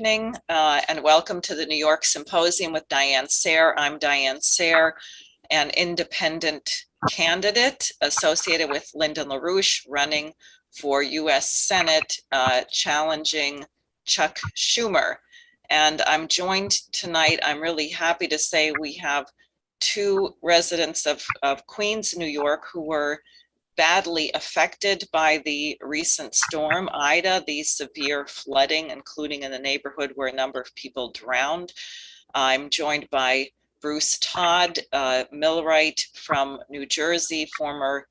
evening, and welcome to the New York Symposium with Diane Sare. I'm Diane Sare, an independent candidate associated with Lyndon LaRouche, running for U.S. Senate, challenging Chuck Schumer. And I'm joined tonight, I'm really happy to say we have two residents of Queens, New York, who were badly affected by the recent storm Ida, the severe flooding, including in the neighborhood where a number of people drowned. I'm joined by Bruce Todd, millwright from New Jersey, former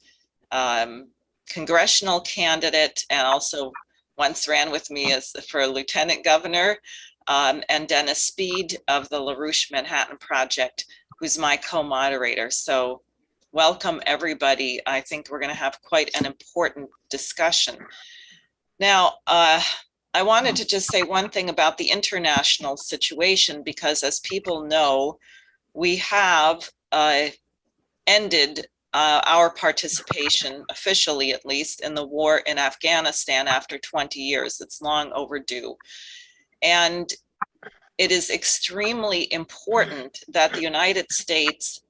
congressional candidate, and also once ran with me as for lieutenant governor, and Dennis Speed of the LaRouche Manhattan Project, who's my co-moderator. So welcome, everybody. I think we're going to have quite an important discussion. Now, I wanted to just say one thing about the international situation, because as people know, we have ended our participation, officially at least, in the war in Afghanistan after 20 years. It's long overdue. And it is extremely important that the United States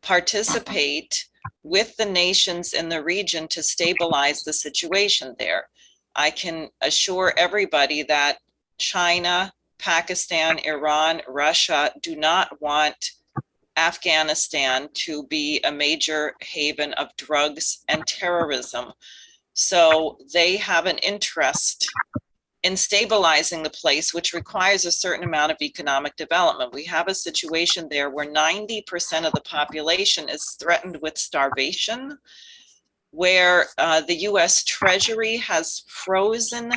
participate with the nations in the region to stabilize the situation there. I can assure everybody that China, Pakistan, Iran, Russia do not want Afghanistan to be a major haven of drugs and terrorism. So they have an interest in stabilizing the place, which requires a certain amount of economic development. We have a situation there where 90% of the population is threatened with starvation, where the US Treasury has frozen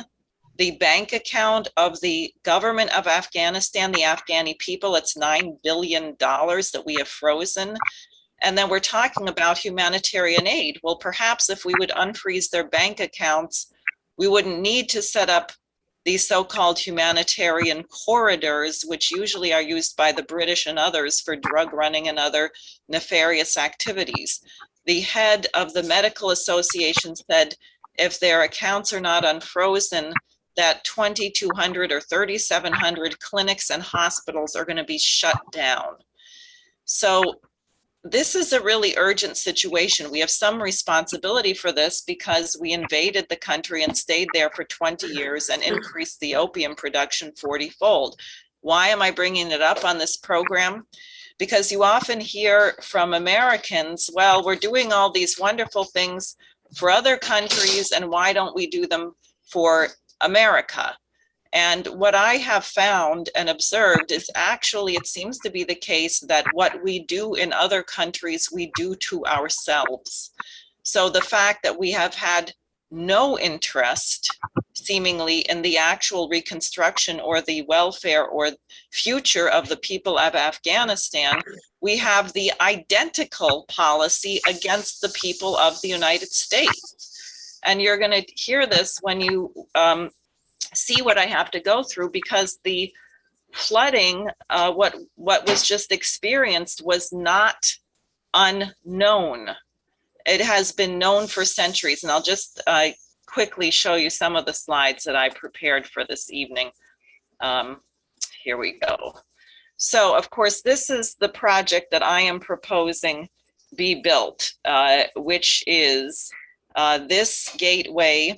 the bank account of the government of Afghanistan, the Afghani people. It's $9 billion that we have frozen. And then we're talking about humanitarian aid. Well, perhaps if we would unfreeze their bank accounts, we wouldn't need to set up these so-called humanitarian corridors, which usually are used by the British and others for drug running and other nefarious activities. The head of the medical association said if their accounts are not unfrozen, that 2,200 or 3,700 clinics and hospitals are going to be shut down. So this is a really urgent situation. We have some responsibility for this because we invaded the country and stayed there for 20 years and increased the opium production 40-fold. Why am I bringing it up on this program? Because you often hear from Americans, well, we're doing all these wonderful things for other countries, and why don't we do them for America? And what I have found and observed is actually, it seems to be the case that what we do in other countries, we do to ourselves. So the fact that we have had no interest, seemingly, in the actual reconstruction or the welfare or future of the people of Afghanistan, we have the identical policy against the people of the United States. And you're going to hear this when you see what I have to go through, because the flooding, what was just experienced was not unknown. It has been known for centuries. And I'll just quickly show you some of the slides that I prepared for this evening. Here we go. So of course, this is the project that I am proposing be built, which is this gateway,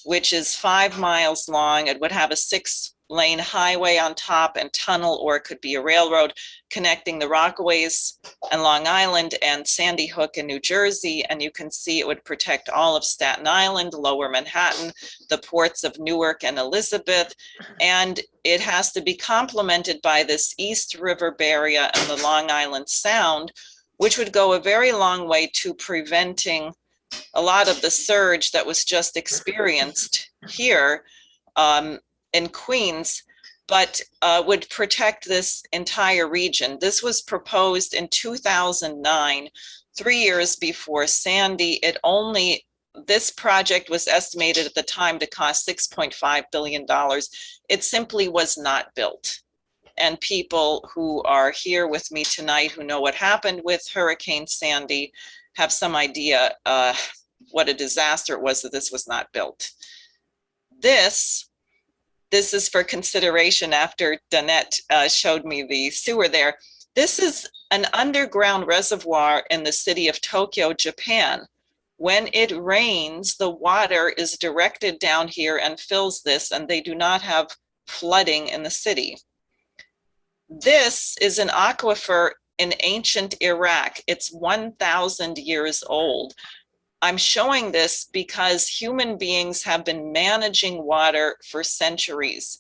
which is 5 miles long. It would have a 6-lane highway on top and tunnel, or it could be a railroad connecting the Rockaways and Long Island and Sandy Hook in New Jersey. And you can see it would protect all of Staten Island, Lower Manhattan, the ports of Newark and Elizabeth. And it has to be complemented by this East River Barrier and the Long Island Sound, which would go a very long way to preventing a lot of the surge that was just experienced here in Queens, but would protect this entire region. This was proposed in 2009, 3 years before Sandy. This project was estimated at the time to cost $6.5 billion. It simply was not built. And people who are here with me tonight who know what happened with Hurricane Sandy have some idea what a disaster it was that this was not built. This this is for consideration after Danette showed me the sewer there. This is an underground reservoir in the city of Tokyo, Japan. When it rains, the water is directed down here and fills this, and they do not have flooding in the city. This is an aquifer in ancient Iraq. It's 1,000 years old. I'm showing this because human beings have been managing water for centuries.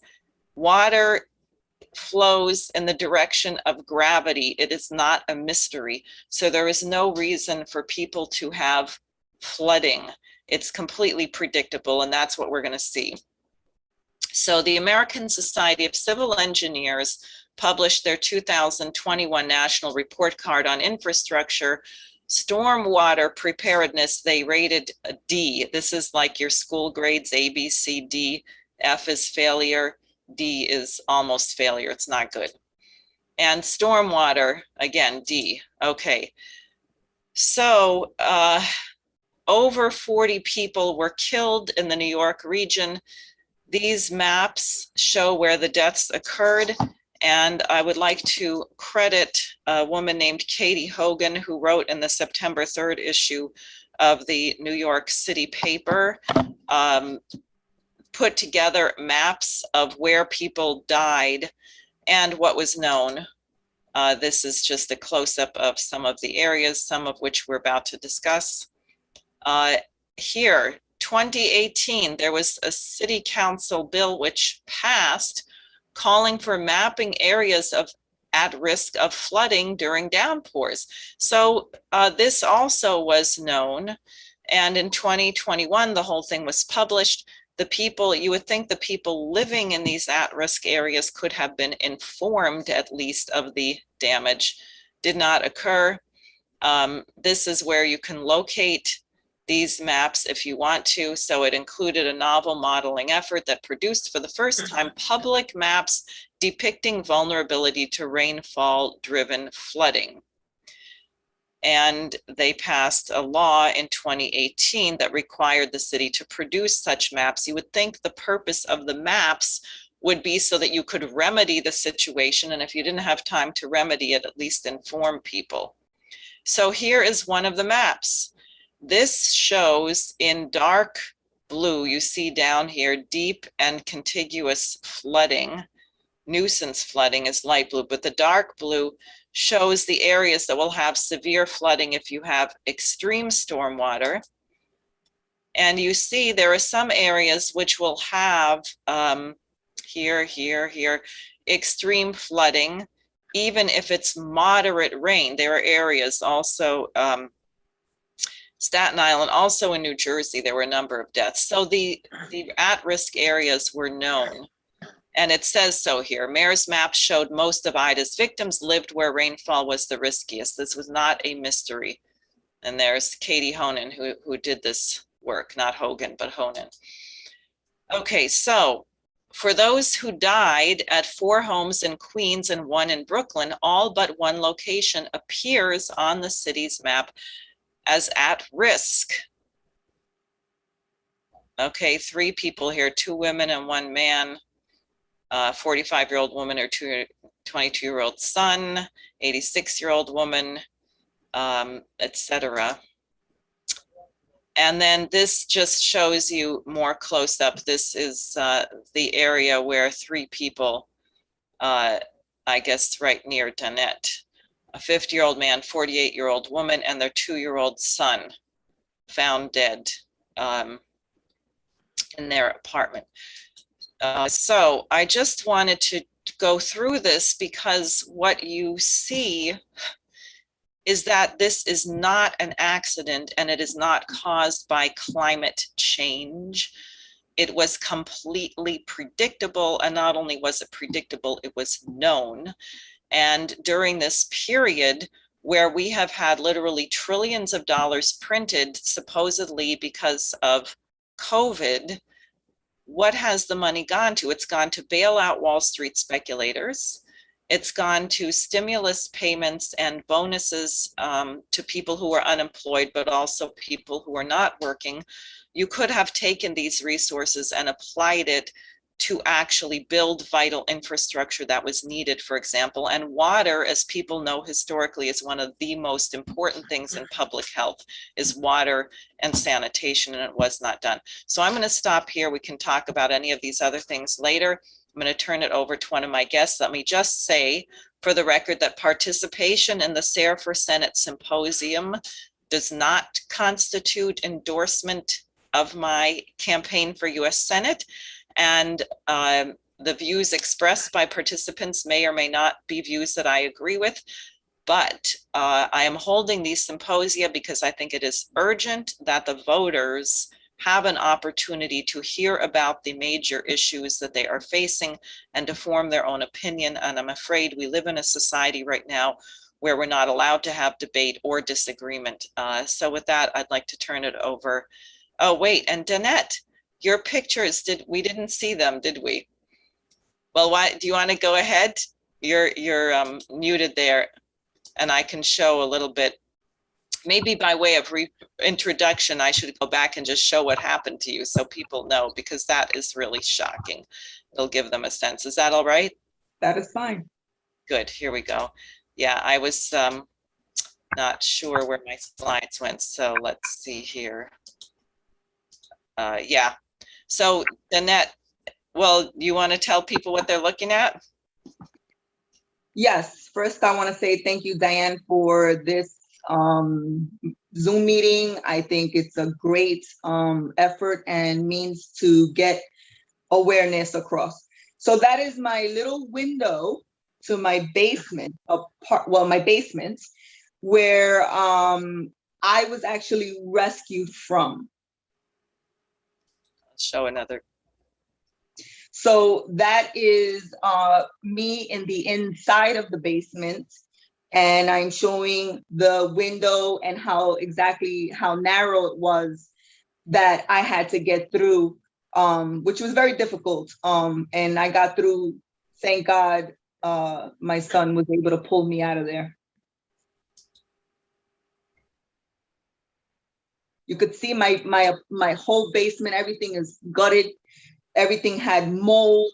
Water flows in the direction of gravity. It is not a mystery. So there is no reason for people to have flooding. It's completely predictable, and that's what we're going to see. So the American Society of Civil Engineers published their 2021 National Report Card on Infrastructure. Stormwater preparedness, they rated a D. This is like your school grades, A, B, C, D. F is failure. D is almost failure. It's not good. And stormwater, again, D. Okay. So over 40 people were killed in the New York region. These maps show where the deaths occurred. And I would like to credit a woman named Katie Hogan, who wrote in the September 3rd issue of the New York City paper, put together maps of where people died and what was known. This is just a close-up of some of the areas, some of which we're about to discuss. Here, 2018, there was a city council bill which passed calling for mapping areas of at risk of flooding during downpours. So this also was known. And in 2021, the whole thing was published. The people, you would think the people living in these at-risk areas could have been informed at least of the damage. Did not occur. This is where you can locate these maps if you want to. So it included a novel modeling effort that produced for the first time public maps depicting vulnerability to rainfall-driven flooding. And they passed a law in 2018 that required the city to produce such maps. You would think the purpose of the maps would be so that you could remedy the situation. And if you didn't have time to remedy it, at least inform people. So here is one of the maps. This shows in dark blue, you see down here, deep and contiguous flooding. Nuisance flooding is light blue, but the dark blue shows the areas that will have severe flooding if you have extreme stormwater. And you see there are some areas which will have here, extreme flooding, even if it's moderate rain. There are areas also, Staten Island, also in New Jersey, there were a number of deaths. So the at-risk areas were known. And it says so here. Mayor's map showed most of Ida's victims lived where rainfall was the riskiest. This was not a mystery. And there's Katie Honan who did this work, not Hogan, but Honan. Okay, so for those who died at 4 homes in Queens and 1 in Brooklyn, all but 1 location appears on the city's map as at risk. Okay, 3 people here, 2 women and 1 man, 45-year-old woman or 22-year-old son, 86-year-old woman, etc. And then this just shows you more close up. This is the area where 3 people, I guess right near Danette, a 50-year-old man, 48-year-old woman, and their 2-year-old son found dead in their apartment. So I just wanted to go through this because what you see is that this is not an accident and it is not caused by climate change. It was completely predictable, and not only was it predictable, it was known. And during this period where we have had literally trillions of dollars printed, supposedly because of COVID, what has the money gone to? It's gone to bail out Wall Street speculators. It's gone to stimulus payments and bonuses to people who are unemployed, but also people who are not working. You could have taken these resources and applied it to actually build vital infrastructure that was needed, for example. And water, as people know historically, is one of the most important things in public health, is water and sanitation, and it was not done. So I'm going to stop here. We can talk about any of these other things later. I'm going to turn it over to one of my guests. Let me just say, for the record, that participation in the Sare for Senate Symposium does not constitute endorsement of my campaign for US Senate. And the views expressed by participants may or may not be views that I agree with, but I am holding these symposia because I think it is urgent that the voters have an opportunity to hear about the major issues that they are facing and to form their own opinion. And I'm afraid we live in a society right now where we're not allowed to have debate or disagreement. So with that, I'd like to turn it over. Oh, wait, and Danette, your pictures, we didn't see them, did we? Well, why do you want to go ahead? You're muted there, and I can show a little bit. Maybe by way of introduction, I should go back and just show what happened to you so people know, because that is really shocking. It'll give them a sense. Is that all right? That is fine. Good, here we go. Yeah, I was not sure where my slides went, so let's see here. Yeah. So, Danette, well, you want to tell people what they're looking at? Yes. First, I want to say thank you, Diane, for this Zoom meeting. I think it's a great effort and means to get awareness across. So that is my little window to my basement, my basement, where I was actually rescued from. Show another. So that is me in the inside of the basement, and I'm showing the window and how narrow it was that I had to get through, which was very difficult. And I got through, thank God. My son was able to pull me out of there. You could see my whole basement, everything is gutted. Everything had mold.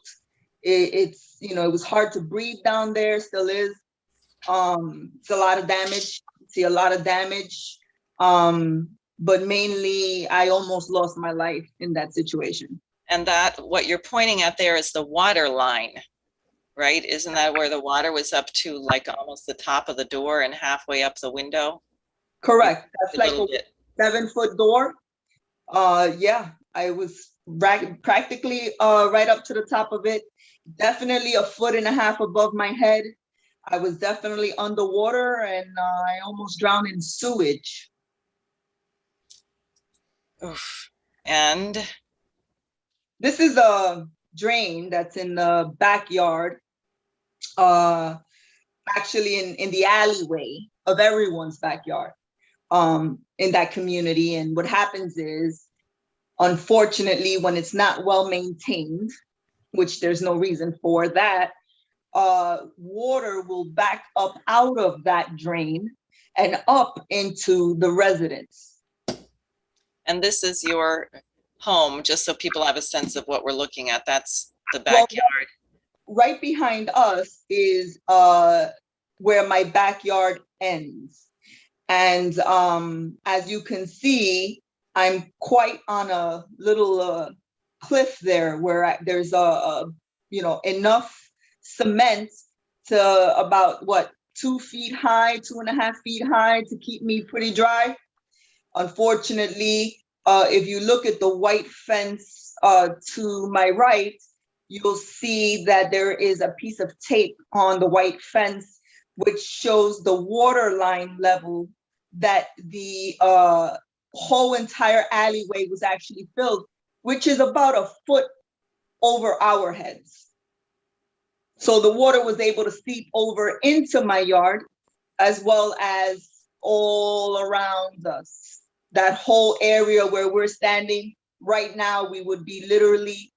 It was hard to breathe down there, still is. It's a lot of damage. See a lot of damage. But mainly I almost lost my life in that situation. And that, what you're pointing at there is the water line, right? Isn't that where the water was up to, like almost the top of the door and halfway up the window? Correct. That's like a 7-foot door. Yeah, I was practically right up to the top of it. Definitely 1.5 feet above my head. I was definitely underwater, and I almost drowned in sewage. Oof. And this is a drain that's in the backyard, actually in the alleyway of everyone's backyard, in that community. And what happens is, unfortunately, when it's not well maintained, which there's no reason for that, water will back up out of that drain and up into the residence. And this is your home, just so people have a sense of what we're looking at. That's the backyard. Well, right behind us is where my backyard ends. And as you can see, I'm quite on a little cliff there where there's enough cement to about 2 feet high, 2.5 feet high to keep me pretty dry. Unfortunately, if you look at the white fence to my right, you'll see that there is a piece of tape on the white fence, which shows the water line level that the whole entire alleyway was actually filled, which is about 1 foot over our heads. So the water was able to seep over into my yard, as well as all around us. That whole area where we're standing right now, we would be literally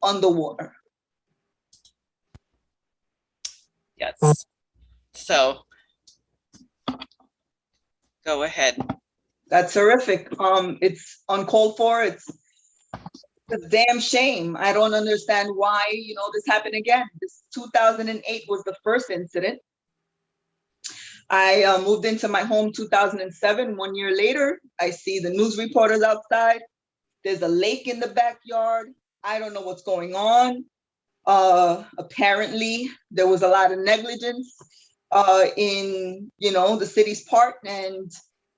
underwater. Yes. So go ahead. That's horrific. It's uncalled for. It's a damn shame. I don't understand why, this happened again. This 2008 was the first incident. I moved into my home 2007. 1 year later, I see the news reporters outside. There's a lake in the backyard. I don't know what's going on. Apparently, there was a lot of negligence in, the city's part, and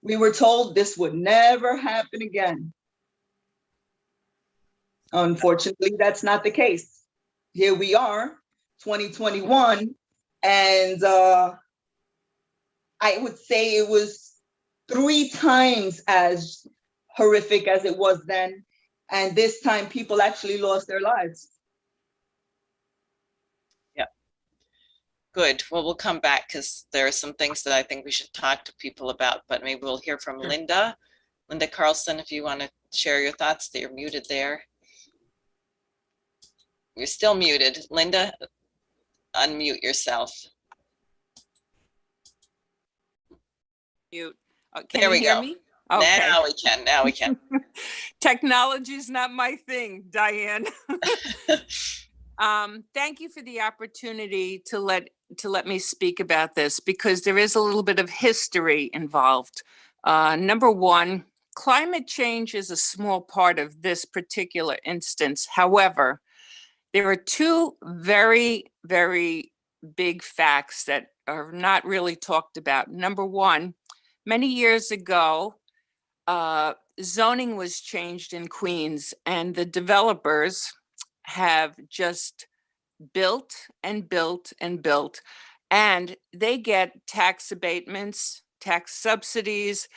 we were told this would never happen again. Unfortunately, that's not the case. Here we are, 2021, and I would say it was 3 times as horrific as it was then. And this time people actually lost their lives. Yeah. Good. Well, we'll come back because there are some things that I think we should talk to people about, but maybe we'll hear from Linda. Linda Carlson, if you want to share your thoughts. You're muted there. You're still muted. Linda, unmute yourself. Mute. There Can we you hear go. me? Okay. Now we can. Now we can. Technology's not my thing, Diane. Thank you for the opportunity to let me speak about this, because there is a little bit of history involved. Number one, climate change is a small part of this particular instance. However, there are 2 very, very big facts that are not really talked about. Number one, many years ago, zoning was changed in Queens, and the developers have just built and built and built, and they get tax abatements, tax subsidies.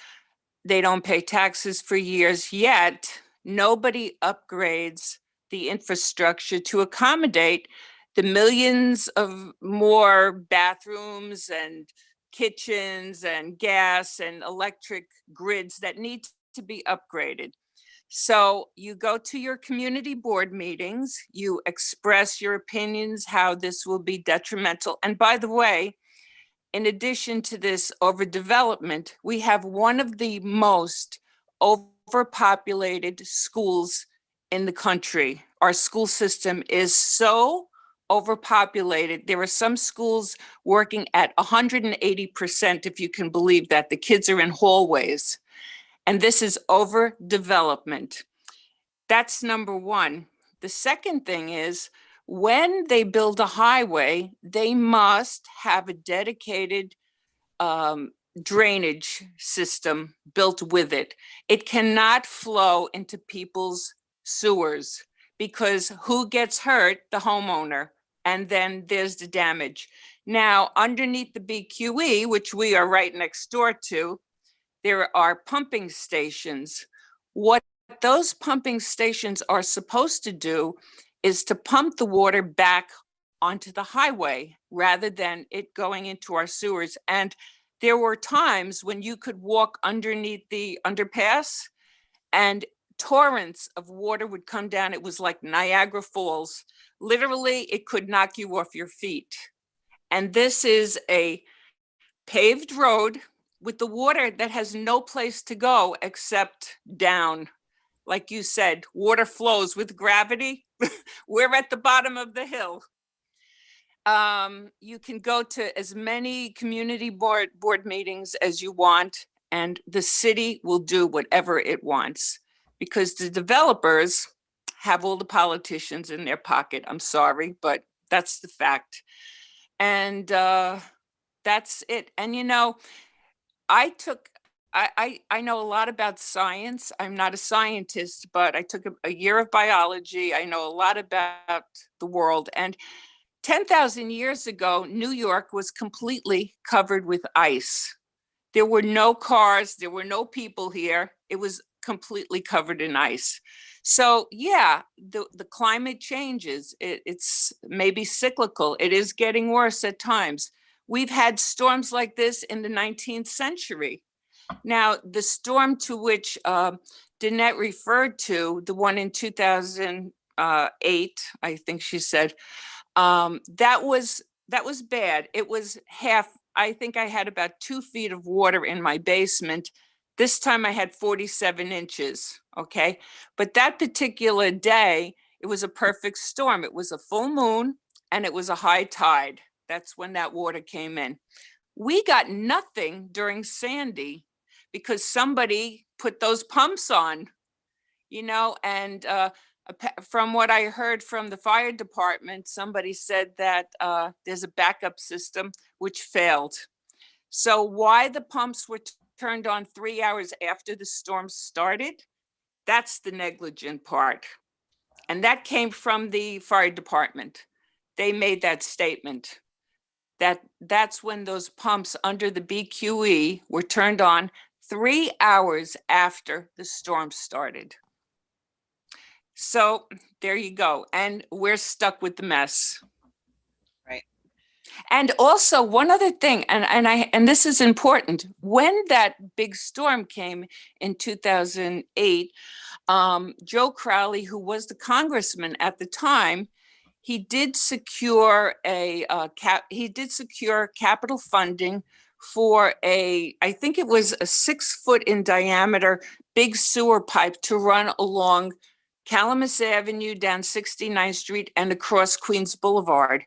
They don't pay taxes for years, yet nobody upgrades the infrastructure to accommodate the millions of more bathrooms and kitchens and gas and electric grids that need to be upgraded. So you go to your community board meetings, you express your opinions, how this will be detrimental. And by the way, in addition to this overdevelopment, we have one of the most overpopulated schools in the country. Our school system is so overpopulated. There are some schools working at 180%, if you can believe that. The kids are in hallways. And this is overdevelopment. That's number one. The second thing is, when they build a highway, they must have a dedicated drainage system built with it. It cannot flow into people's sewers, because who gets hurt? The homeowner. And then there's the damage. Now, underneath the BQE, which we are right next door to, there are pumping stations. What those pumping stations are supposed to do is to pump the water back onto the highway rather than it going into our sewers. And there were times when you could walk underneath the underpass and torrents of water would come down. It was like Niagara Falls. Literally, it could knock you off your feet. And this is a paved road with the water that has no place to go except down. Like you said, water flows with gravity. We're at the bottom of the hill. You can go to as many community board meetings as you want, and the city will do whatever it wants, because the developers have all the politicians in their pocket. I'm sorry, but that's the fact. And that's it. And I know a lot about science. I'm not a scientist, but I took a year of biology. I know a lot about the world. And 10,000 years ago, New York was completely covered with ice. There were no cars, there were no people here. It was completely covered in ice. So yeah, the climate changes. It's maybe cyclical. It is getting worse at times. We've had storms like this in the 19th century. Now, the storm to which Danette referred to, the one in 2008, I think she said, that was bad. It was half, I think I had about 2 feet of water in my basement. This time I had 47 inches, okay? But that particular day, it was a perfect storm. It was a full moon and it was a high tide. That's when that water came in. We got nothing during Sandy because somebody put those pumps on, and from what I heard from the fire department, somebody said that there's a backup system which failed. So why the pumps were turned on 3 hours after the storm started, that's the negligent part. And that came from the fire department. They made that statement. That's when those pumps under the BQE were turned on 3 hours after the storm started. So there you go. And we're stuck with the mess. Right. And also one other thing, and this is important, when that big storm came in 2008, Joe Crowley, who was the congressman at the time, he did secure capital funding for I think it was a 6-foot in diameter big sewer pipe to run along Calamus Avenue down 69th Street and across Queens Boulevard.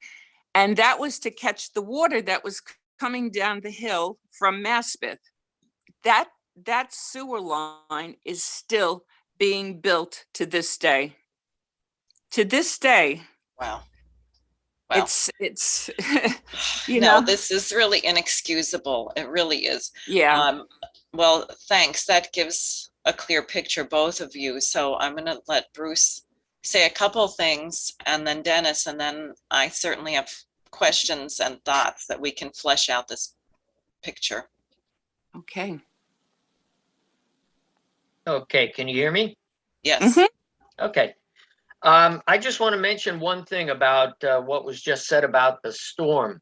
And that was to catch the water that was coming down the hill from Maspeth. That sewer line is still being built to this day. To this day. Wow. It's no, this is really inexcusable. It really is. Yeah. Well, thanks. That gives a clear picture, both of you. So I'm going to let Bruce say a couple things, and then Dennis, and then I certainly have questions and thoughts that we can flesh out this picture. Okay. Okay, can you hear me? Yes. Okay. I just want to mention one thing about what was just said about the storm.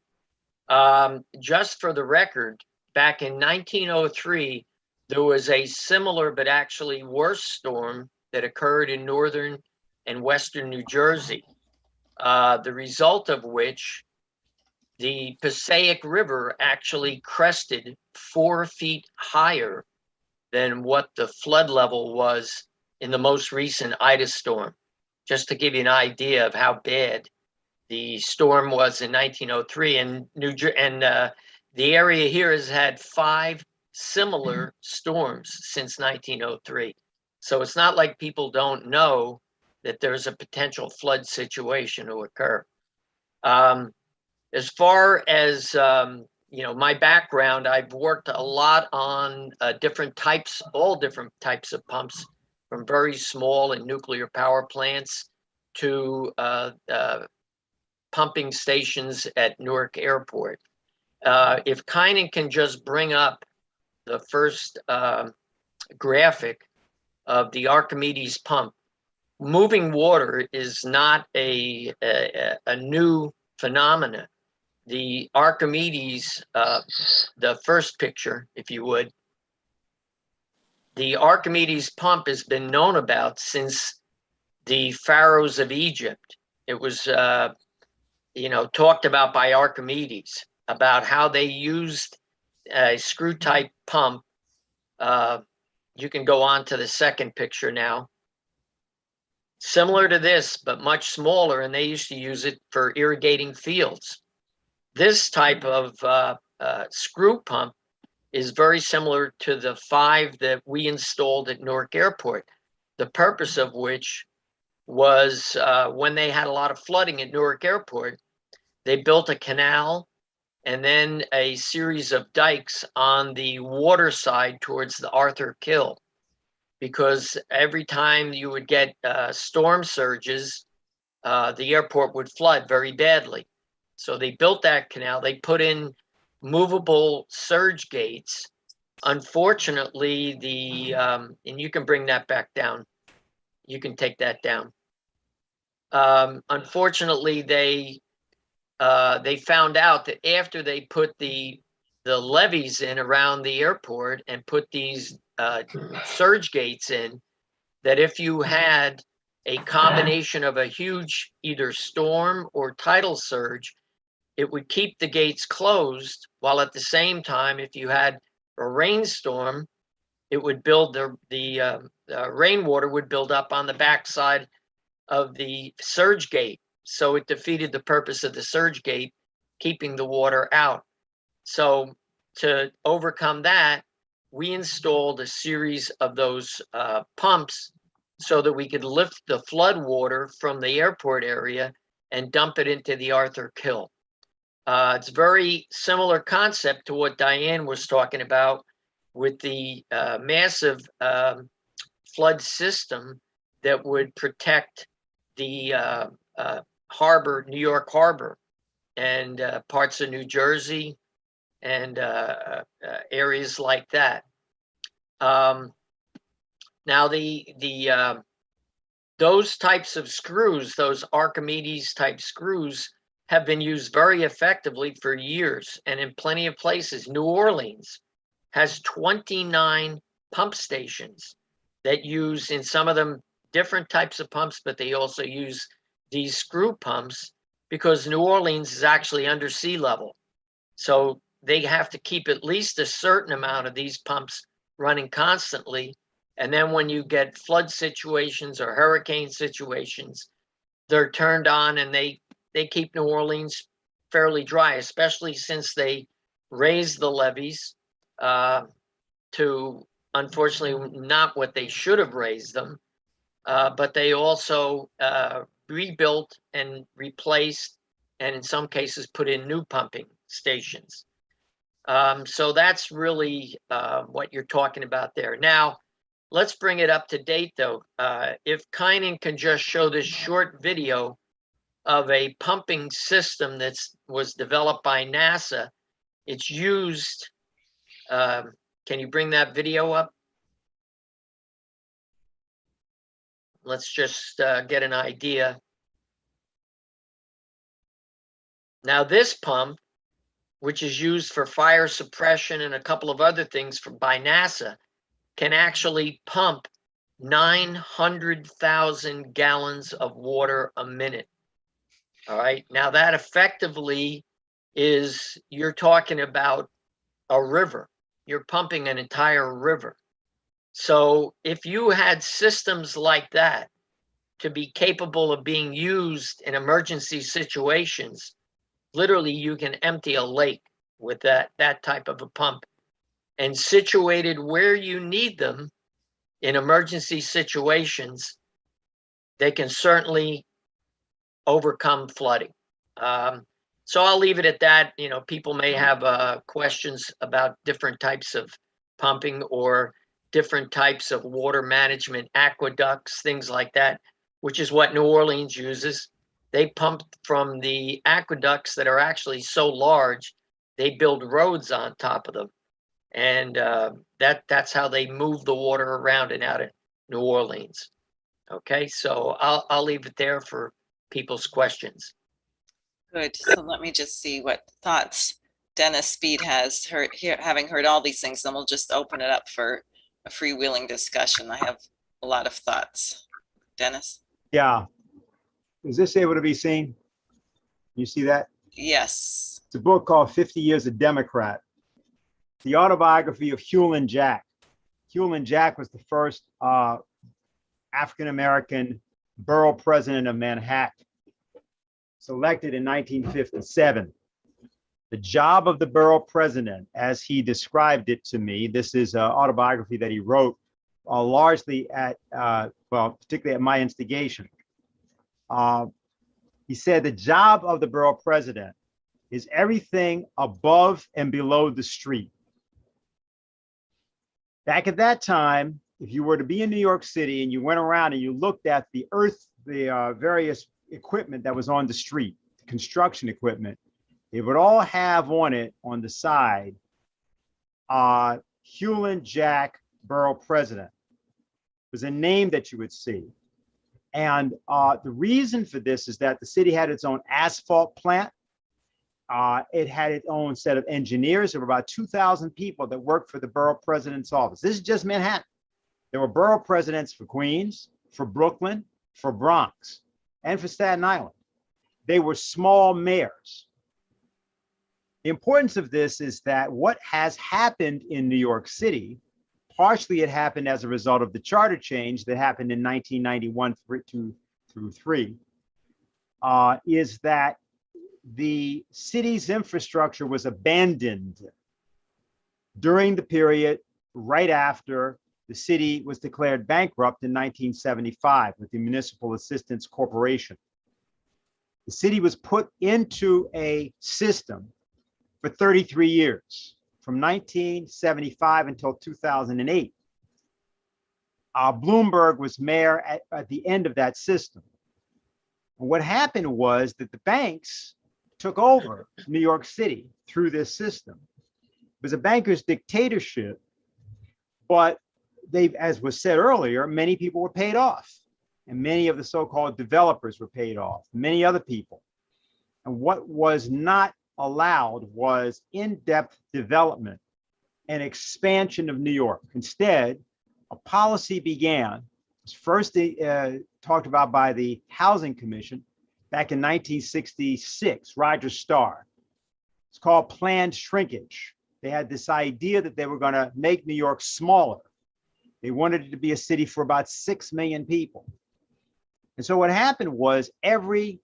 Just for the record, back in 1903, there was a similar but actually worse storm that occurred in northern and western New Jersey, the result of which the Passaic River actually crested 4 feet higher than what the flood level was in the most recent Ida storm, just to give you an idea of how bad the storm was in 1903. And the area here has had 5 similar storms since 1903. So it's not like people don't know that there's a potential flood situation to occur. As far as my background, I've worked a lot on all different types of pumps, from very small and nuclear power plants to pumping stations at Newark Airport. If Kynan can just bring up the first graphic of the Archimedes pump, moving water is not a new phenomenon. The Archimedes, the first picture, if you would, the Archimedes pump has been known about since the pharaohs of Egypt. It was, talked about by Archimedes about how they used a screw type pump. You can go on to the second picture now. Similar to this, but much smaller, and they used to use it for irrigating fields. This type of screw pump is very similar to the 5 that we installed at Newark Airport, the purpose of which was when they had a lot of flooding at Newark Airport, they built a canal and then a series of dikes on the water side towards the Arthur Kill, because every time you would get storm surges, the airport would flood very badly. So they built that canal. They put in movable surge gates. Unfortunately, and you can bring that back down. You can take that down. Unfortunately, they found out that after they put the levees in around the airport and put these surge gates in, that if you had a combination of a huge either storm or tidal surge, it would keep the gates closed, while at the same time, if you had a rainstorm, it would build the rainwater would build up on the backside of the surge gate. So it defeated the purpose of the surge gate, keeping the water out. So to overcome that, we installed a series of those pumps so that we could lift the flood water from the airport area and dump it into the Arthur Kill. It's a very similar concept to what Diane was talking about with the massive flood system that would protect the harbor, New York Harbor, and parts of New Jersey and areas like that. Now those types of screws, those Archimedes type screws, have been used very effectively for years and in plenty of places. New Orleans has 29 pump stations that use, in some of them, different types of pumps, but they also use these screw pumps because New Orleans is actually under sea level. So they have to keep at least a certain amount of these pumps running constantly. And then when you get flood situations or hurricane situations, they're turned on and they keep New Orleans fairly dry, especially since they raised the levees to, unfortunately, not what they should have raised them, but they also rebuilt and replaced, and in some cases put in new pumping stations. So that's really what you're talking about there. Now, let's bring it up to date, though. If Kynan can just show this short video of a pumping system that was developed by NASA. It's used, can you bring that video up? Let's just get an idea. Now this pump, which is used for fire suppression and a couple of other things by NASA, can actually pump 900,000 gallons of water a minute. All right, now that effectively is, you're talking about a river. You're pumping an entire river. So if you had systems like that to be capable of being used in emergency situations, literally you can empty a lake with that type of a pump, and situated where you need them in emergency situations, they can certainly overcome flooding. So I'll leave it at that. You know, people may have questions about different types of pumping or different types of water management, aqueducts, things like that, which is what New Orleans uses. They pump from the aqueducts that are actually so large, they build roads on top of them. And that's how they move the water around and out of New Orleans. Okay, so I'll leave it there for people's questions. Good. So let me just see what thoughts Dennis Speed has having heard all these things, then we'll just open it up for a freewheeling discussion. I have a lot of thoughts. Dennis? Yeah. Is this able to be seen? You see that? Yes. It's a book called 50 Years a Democrat, the autobiography of Hewlin Jack. Hewlin Jack was the first African-American borough president of Manhattan, selected in 1957. The job of the borough president, as he described it to me, this is an autobiography that he wrote largely at, well, particularly at my instigation. He said the job of the borough president is everything above and below the street. Back at that time, if you were to be in New York City and you went around and you looked at the various equipment that was on the street, construction equipment, it would all have on it, on the side, Hewlin Jack Borough President. It was a name that you would see. And the reason for this is that the city had its own asphalt plant. It had its own set of engineers. There were about 2,000 people that worked for the borough president's office. This is just Manhattan. There were borough presidents for Queens, for Brooklyn, for Bronx, and for Staten Island. They were small mayors. The importance of this is that what has happened in New York City partially it happened as a result of the charter change that happened in 1991 through 3, is that the city's infrastructure was abandoned during the period right after the city was declared bankrupt in 1975 with the Municipal Assistance Corporation. The city was put into a system for 33 years, from 1975 until 2008. Bloomberg was mayor at the end of that system. And what happened was that the banks took over New York City through this system. It was a banker's dictatorship, but as was said earlier, many people were paid off, and many of the so-called developers were paid off, many other people. And what was not allowed was in-depth development and expansion of New York. Instead, a policy began, first talked about by the Housing Commission back in 1966, Roger Starr. It's called planned shrinkage. They had this idea that they were going to make New York smaller. They wanted it to be a city for about 6 million people. And so what happened was every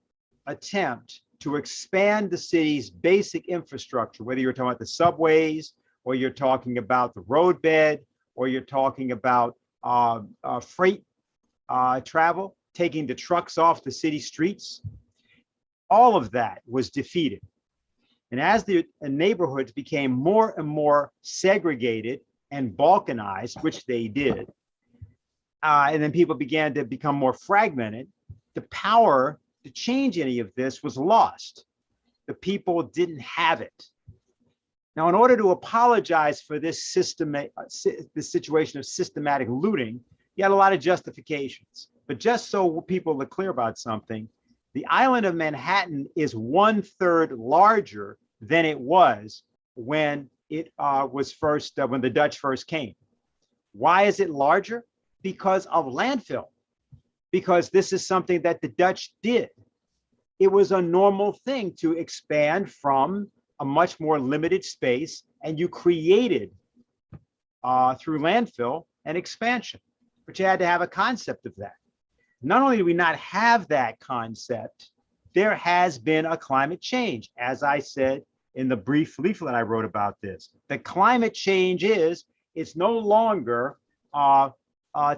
attempt to expand the city's basic infrastructure, whether you're talking about the subways, or you're talking about the roadbed, or you're talking about freight travel, taking the trucks off the city streets, all of that was defeated. And as the neighborhoods became more and more segregated and balkanized, which they did, and then people began to become more fragmented, the power to change any of this was lost. The people didn't have it. Now, in order to apologize for this situation of systematic looting, you had a lot of justifications. But just so people are clear about something, the island of Manhattan is 1/3 larger than it was when it was first, when the Dutch first came. Why is it larger? Because of landfill. Because this is something that the Dutch did. It was a normal thing to expand from a much more limited space, and you created through landfill and expansion, but you had to have a concept of that. Not only do we not have that concept, there has been a climate change. As I said in the brief leaflet I wrote about this, the climate change is, it's no longer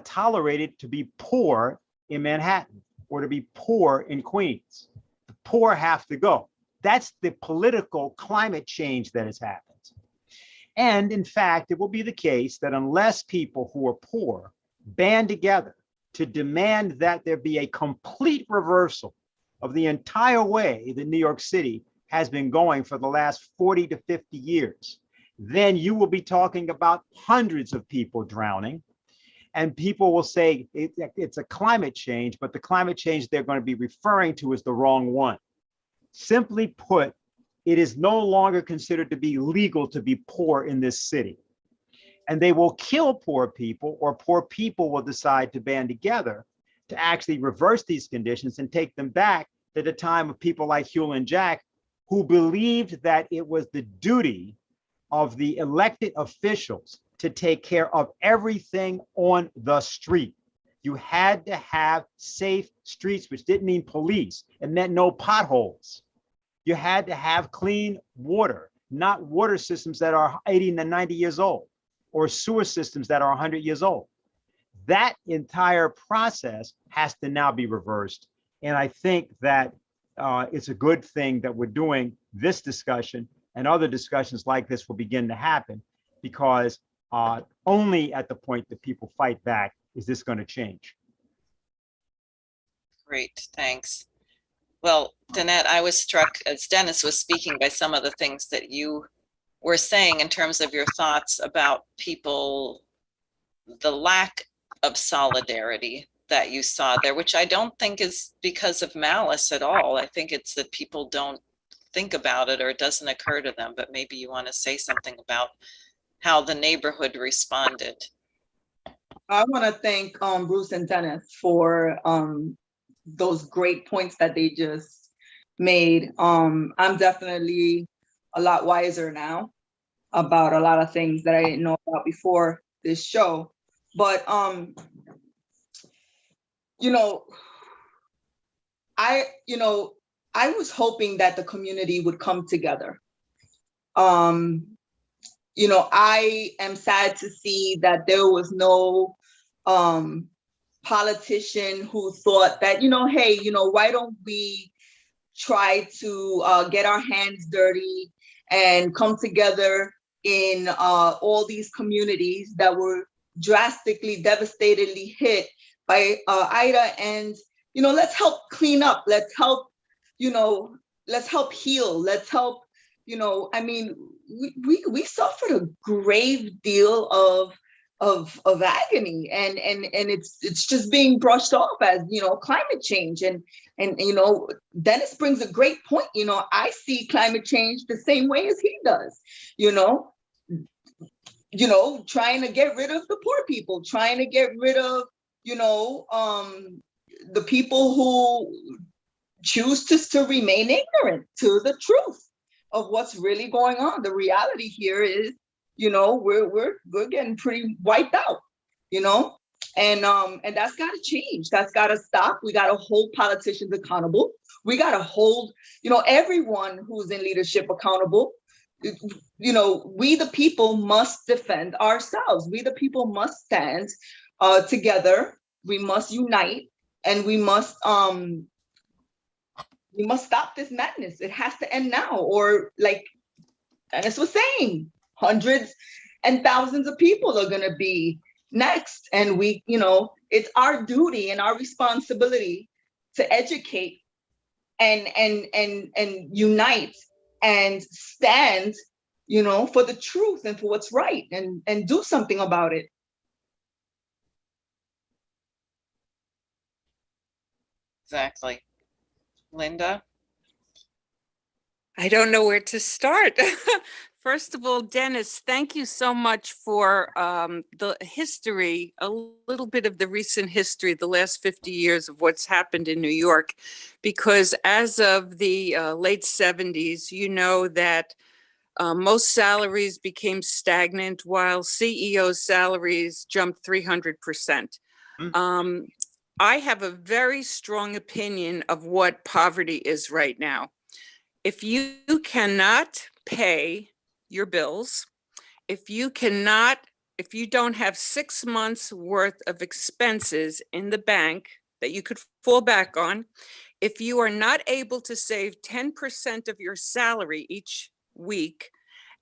tolerated to be poor in Manhattan or to be poor in Queens. The poor have to go. That's the political climate change that has happened. And in fact, it will be the case that unless people who are poor band together to demand that there be a complete reversal of the entire way that New York City has been going for the last 40 to 50 years, then you will be talking about hundreds of people drowning. And people will say it's a climate change, but the climate change they're going to be referring to is the wrong one. Simply put, it is no longer considered to be legal to be poor in this city. And they will kill poor people, or poor people will decide to band together to actually reverse these conditions and take them back to the time of people like Hewlett Jack, who believed that it was the duty of the elected officials to take care of everything on the street. You had to have safe streets, which didn't mean police. It meant no potholes. You had to have clean water, not water systems that are 80 to 90 years old, or sewer systems that are 100 years old. That entire process has to now be reversed. And I think that it's a good thing that we're doing this discussion, and other discussions like this will begin to happen, because only at the point that people fight back is this going to change. Great, thanks. Well, Danette, I was struck as Dennis was speaking by some of the things that you were saying in terms of your thoughts about people, the lack of solidarity that you saw there, which I don't think is because of malice at all. I think it's that people don't think about it, or it doesn't occur to them, but maybe you want to say something about how the neighborhood responded. I want to thank Bruce and Dennis for those great points that they just made. I'm definitely a lot wiser now about a lot of things that I didn't know about before. this show. But you know, I was hoping that the community would come together. I am sad to see that there was no politician who thought that, hey, why don't we try to get our hands dirty and come together in all these communities that were drastically, devastatedly hit by Ida, and let's help clean up, let's help heal, let's help. I mean, we suffered a grave deal of agony, and it's just being brushed off as climate change, and Dennis brings a great point. I see climate change the same way as he does. Trying to get rid of the poor people, trying to get rid of the people who choose to remain ignorant to the truth of what's really going on. The reality here is, we're getting pretty wiped out, and that's got to change. That's got to stop. We got to hold politicians accountable. We got to hold, everyone who's in leadership accountable. We the people must defend ourselves. We the people must stand together. We must unite, and we must stop this madness. It has to end now, or like Dennis was saying, hundreds and thousands of people are going to be next. And it's our duty and our responsibility to educate and unite and stand, for the truth and for what's right, and do something about it. Exactly. Linda? I don't know where to start. First of all, Dennis, thank you so much for the history, a little bit of the recent history, the last 50 years of what's happened in New York, because as of the late 70s, that most salaries became stagnant while CEOs' salaries jumped 300%. I have a very strong opinion of what poverty is right now. If you cannot pay your bills, if you don't have 6 months worth of expenses in the bank that you could fall back on, if you are not able to save 10% of your salary each week,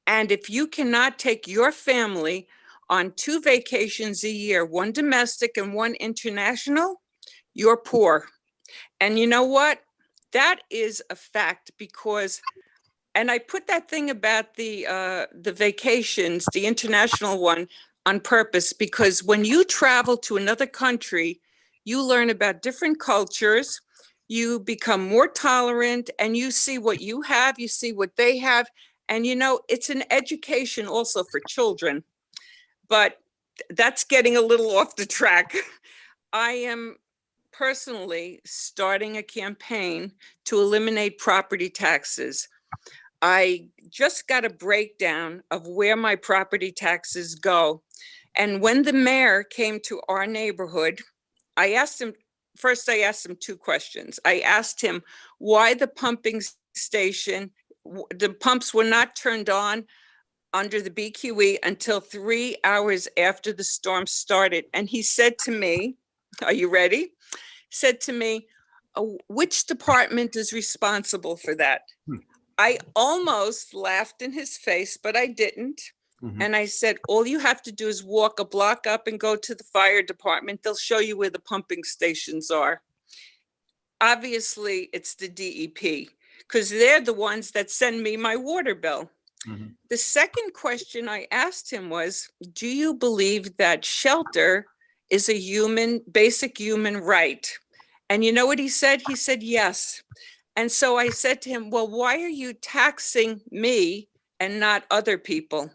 and if you cannot take your family on 2 vacations a year, one domestic and one international, you're poor. And you know what? That is a fact, because, and I put that thing about the vacations, the international one, on purpose, because when you travel to another country, you learn about different cultures, you become more tolerant, and you see what you have, you see what they have. And it's an education also for children, but that's getting a little off the track. I am personally starting a campaign to eliminate property taxes. I just got a breakdown of where my property taxes go. And when the mayor came to our neighborhood, I asked him 2 questions. I asked him why the pumping station, the pumps were not turned on under the BQE until 3 hours after the storm started. And he said to me, are you ready? Said to me, which department is responsible for that? I almost laughed in his face, but I didn't. And I said, all you have to do is walk a block up and go to the fire department. They'll show you where the pumping stations are. Obviously, it's the DEP, because they're the ones that send me my water bill. The second question I asked him was, do you believe that shelter is a basic human right? And you know what he said? He said, yes. And so I said to him, well, why are you taxing me and not other people?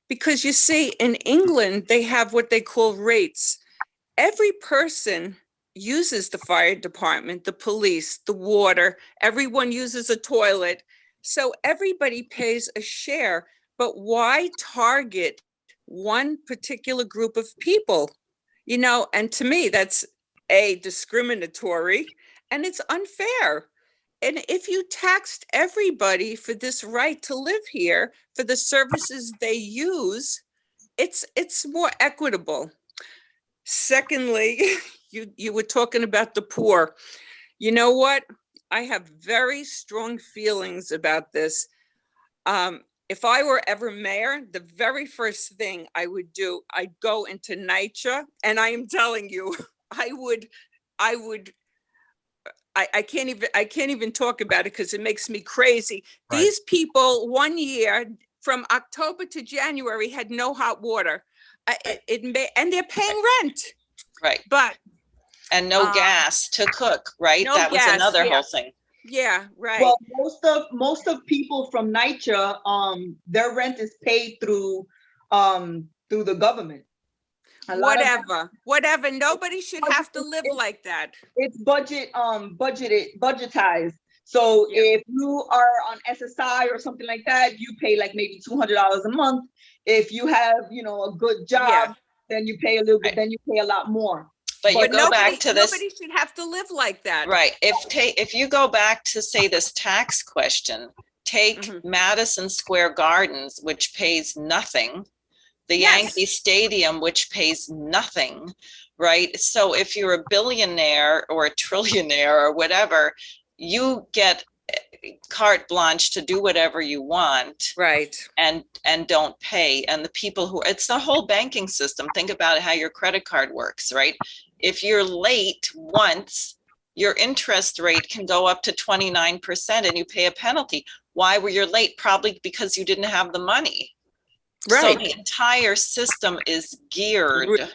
Because you see, in England, they have what they call rates. Every person uses the fire department, the police, the water, everyone uses a toilet. So everybody pays a share. But why target one particular group of people, and to me, that's discriminatory and it's unfair. And if you taxed everybody for this right to live here, for the services they use, it's more equitable. Secondly, you were talking about the poor. You know what? I have very strong feelings about this. If I were ever mayor, the very first thing I would do, I'd go into NYCHA, and I am telling you, I can't even talk about it because it makes me crazy. Right. These people 1 year from October to January had no hot water. And they're paying rent. Right. But and no gas to cook, right? No That was gas, another yeah. whole thing. Yeah, right. Well, most of people from NYCHA, their rent is paid through the government. Whatever. Nobody should have to live like that. It's budgetized. So Yeah. if you are on SSI or something like that, you pay like maybe $200 a month. If you have, a good job, Yeah. then you pay a little bit, Right. then you pay a lot more. But you But go back to this, Nobody should have to live like that. right? If you go back to say this tax question, take Mhm. Madison Square Gardens, which pays nothing, the Yes. Yankee Stadium, which pays nothing, right? So if you're a billionaire or a trillionaire or whatever, you get carte blanche to do whatever you want Right. and don't pay. And the people who, it's the whole banking system. Think about how your credit card works, right? If you're late once, your interest rate can go up to 29% and you pay a penalty. Why were you late? Probably because you didn't have the money. So Right. the entire system is geared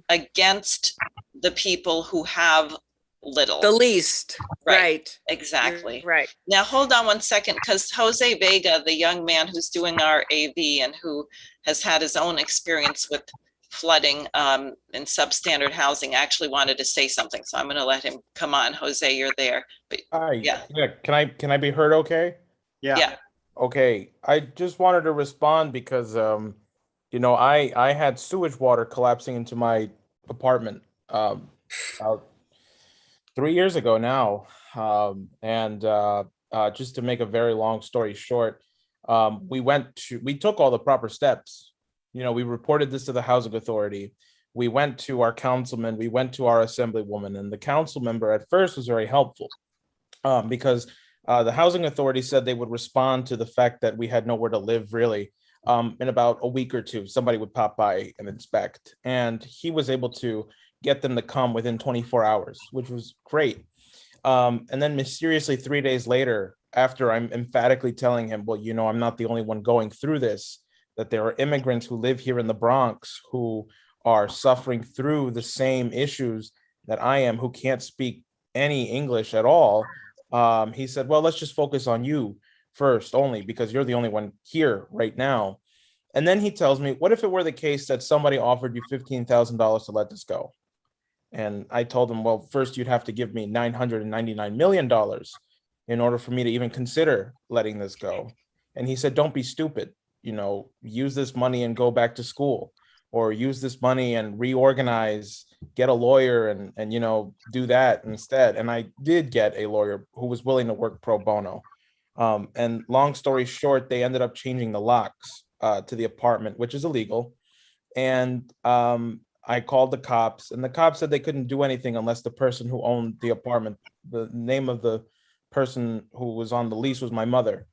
against the people who have little. The least. Right. Exactly. Right. Now, hold on one second, because Jose Vega, the young man who's doing our AV and who has had his own experience with flooding in substandard housing, actually wanted to say something. So I'm going to let him come on. Jose, you're there. But Hi. Yeah. Can I be heard okay? yeah, Okay. I just wanted to respond because I had sewage water collapsing into my apartment about 3 years ago now. Just to make a very long story short, we took all the proper steps. We reported this to the housing authority. We went to our councilman, we went to our assemblywoman, and the council member at first was very helpful because the housing authority said they would respond to the fact that we had nowhere to live really. In about a week or two, somebody would pop by and inspect, and he was able to get them to come within 24 hours, which was great. And then mysteriously 3 days later, after I'm emphatically telling him, well, I'm not the only one going through this, that there are immigrants who live here in the Bronx who are suffering through the same issues that I am, who can't speak any English at all. He said, well, let's just focus on you first only because you're the only one here right now. And then he tells me, what if it were the case that somebody offered you $15,000 to let this go? And I told him, well, first you'd have to give me $999 million in order for me to even consider letting this go. And he said, don't be stupid, use this money and go back to school, or use this money and reorganize, get a lawyer and do that instead. And I did get a lawyer who was willing to work pro bono. And long story short, they ended up changing the locks to the apartment, which is illegal. And I called the cops, and the cops said they couldn't do anything unless the person who owned the apartment, the name of the person who was on the lease was my mother.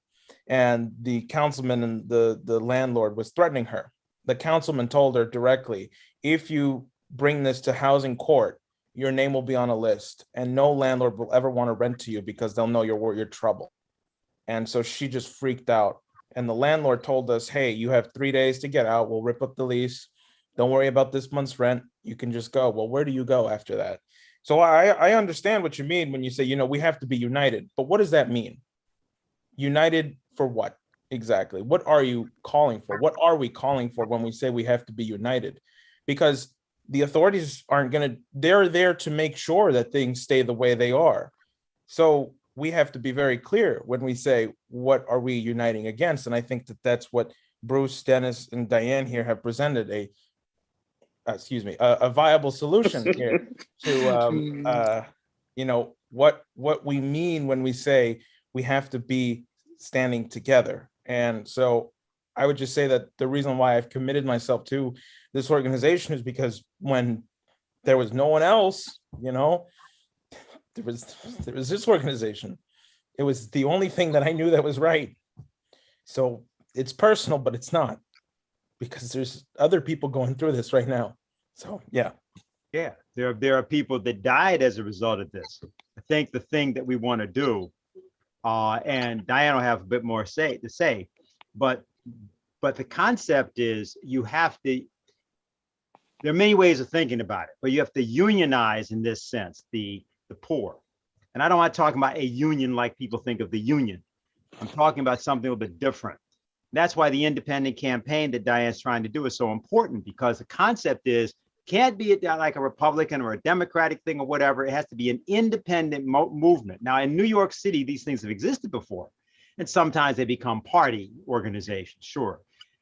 And the councilman and the landlord was threatening her. The councilman told her directly, if you bring this to housing court, your name will be on a list, and no landlord will ever want to rent to you because they'll know you're trouble. And so she just freaked out. And the landlord told us, hey, you have 3 days to get out. We'll rip up the lease. Don't worry about this month's rent. You can just go. Well, where do you go after that? So I understand what you mean when you say, we have to be united. But what does that mean? United for what exactly? What are you calling for? What are we calling for when we say we have to be united? Because the authorities they're there to make sure that things stay the way they are. So we have to be very clear when we say, what are we uniting against? And I think that that's what Bruce, Dennis, and Diane here have presented a viable solution here to what we mean when we say we have to be standing together. And so I would just say that the reason why I've committed myself to this organization is because when there was no one else, there was this organization. It was the only thing that I knew that was right. So it's personal, but it's not, because there's other people going through this right now. So yeah. Yeah, there are people that died as a result of this. I think the thing that we want to do, and Diane will have a bit more to say, but the concept is you have to. There are many ways of thinking about it, but you have to unionize in this sense the poor. And I don't want to talk about a union like people think of the union. I'm talking about something a little bit different. That's why the independent campaign that Diane's trying to do is so important, because the concept is can't be like a Republican or a Democratic thing or whatever. It has to be an independent movement. Now, in New York City, these things have existed before, and sometimes they become party organizations, sure.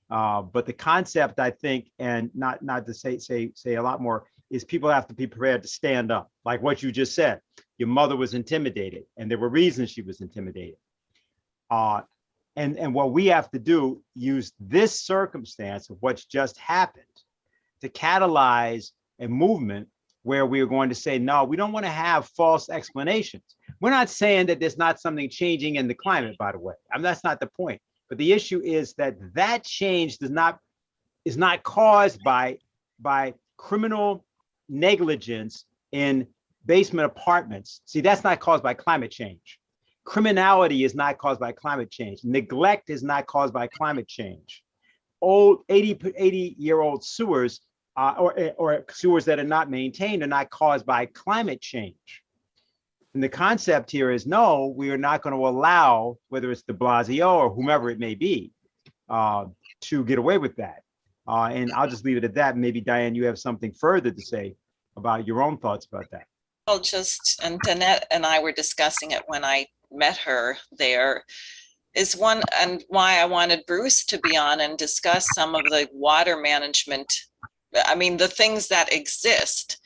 But the concept, I think, and not to say a lot more, is people have to be prepared to stand up. Like what you just said, your mother was intimidated, and there were reasons she was intimidated. And what we have to do, use this circumstance of what's just happened to catalyze a movement where we are going to say, no, we don't want to have false explanations. We're not saying that there's not something changing in the climate, by the way. That's not the point. But the issue is that change is not caused by criminal negligence in basement apartments. See, that's not caused by climate change. Criminality is not caused by climate change. Neglect is not caused by climate change. Old 80-year-old sewers or sewers that are not maintained are not caused by climate change. And the concept here is, no, we are not going to allow, whether it's de Blasio or whomever it may be, to get away with that. And I'll just leave it at that. Maybe, Diane, you have something further to say about your own thoughts about that. Well, and Danette and I were discussing it when I met her there, is one, and why I wanted Bruce to be on and discuss some of the water management. I mean, the things that exist,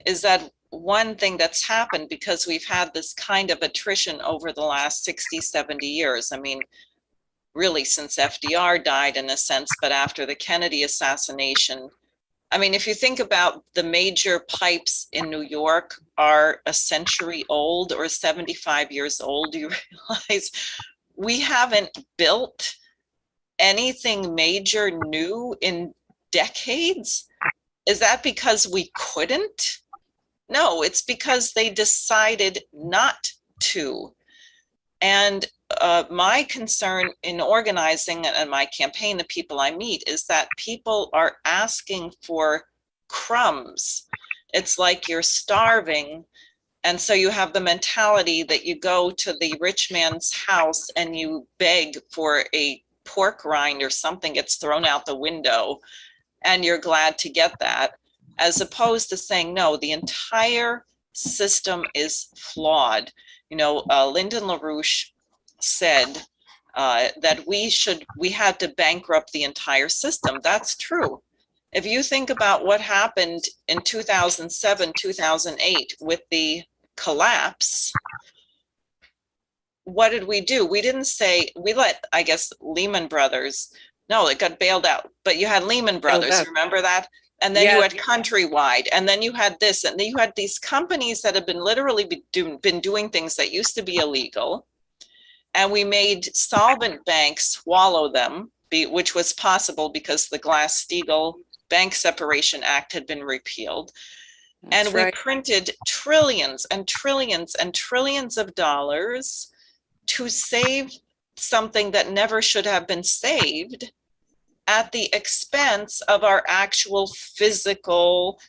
is that one thing that's happened because we've had this kind of attrition over the last 60, 70 years. I mean, really since FDR died in a sense, but after the Kennedy assassination, I mean, if you think about the major pipes in New York are a century old or 75 years old, you realize we haven't built anything major new in decades. Is that because we couldn't? No, it's because they decided not to. And my concern in organizing and my campaign, the people I meet, is that people are asking for crumbs. It's like you're starving. And so you have the mentality that you go to the rich man's house and you beg for a pork rind or something gets thrown out the window and you're glad to get that, as opposed to saying, no, the entire system is flawed. You know, Lyndon LaRouche said that we had to bankrupt the entire system. That's true. If you think about what happened in 2007, 2008 with the collapse, what did we do? We didn't say, we let, I guess, Lehman Brothers, no, it got bailed out, but you had Lehman Brothers, remember that? And then you had Countrywide, and then you had this, and then you had these companies that have been literally been doing things that used to be illegal. And we made solvent banks swallow them, which was possible because the Glass-Steagall Bank Separation Act had been repealed. And we printed trillions and trillions and trillions of dollars to save something that never should have been saved at the expense of our actual physical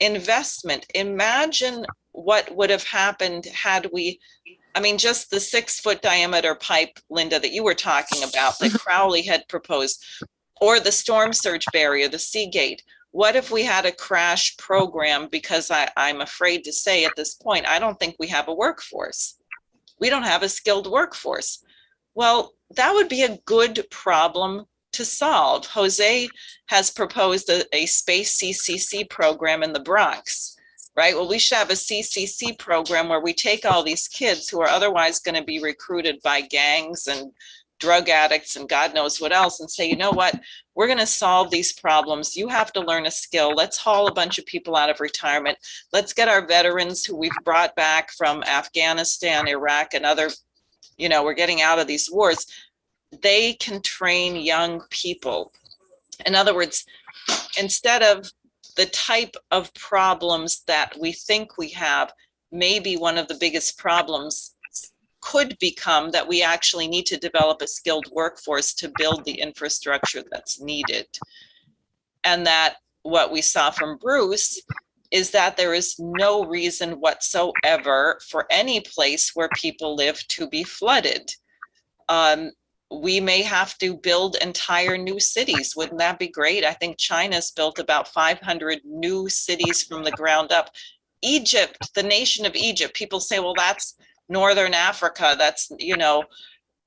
investment. Imagine what would have happened had we, I mean, just the 6-foot diameter pipe, Linda, that you were talking about, that Crowley had proposed, or the storm surge barrier, the Seagate. What if we had a crash program? Because I'm afraid to say at this point, I don't think we have a workforce. We don't have a skilled workforce. Well, that would be a good problem to solve. Jose has proposed a space CCC program in the Bronx, right? Well, we should have a CCC program where we take all these kids who are otherwise going to be recruited by gangs and drug addicts and God knows what else, and say, you know what, we're going to solve these problems. You have to learn a skill. Let's haul a bunch of people out of retirement. Let's get our veterans who we've brought back from Afghanistan, Iraq, and other, we're getting out of these wars. They can train young people. In other words, instead of the type of problems that we think we have, maybe one of the biggest problems could become that we actually need to develop a skilled workforce to build the infrastructure that's needed. And that what we saw from Bruce is that there is no reason whatsoever for any place where people live to be flooded. We may have to build entire new cities. Wouldn't that be great? I think China's built about 500 new cities from the ground up. Egypt, the nation of Egypt, people say, well, that's Northern Africa. That's,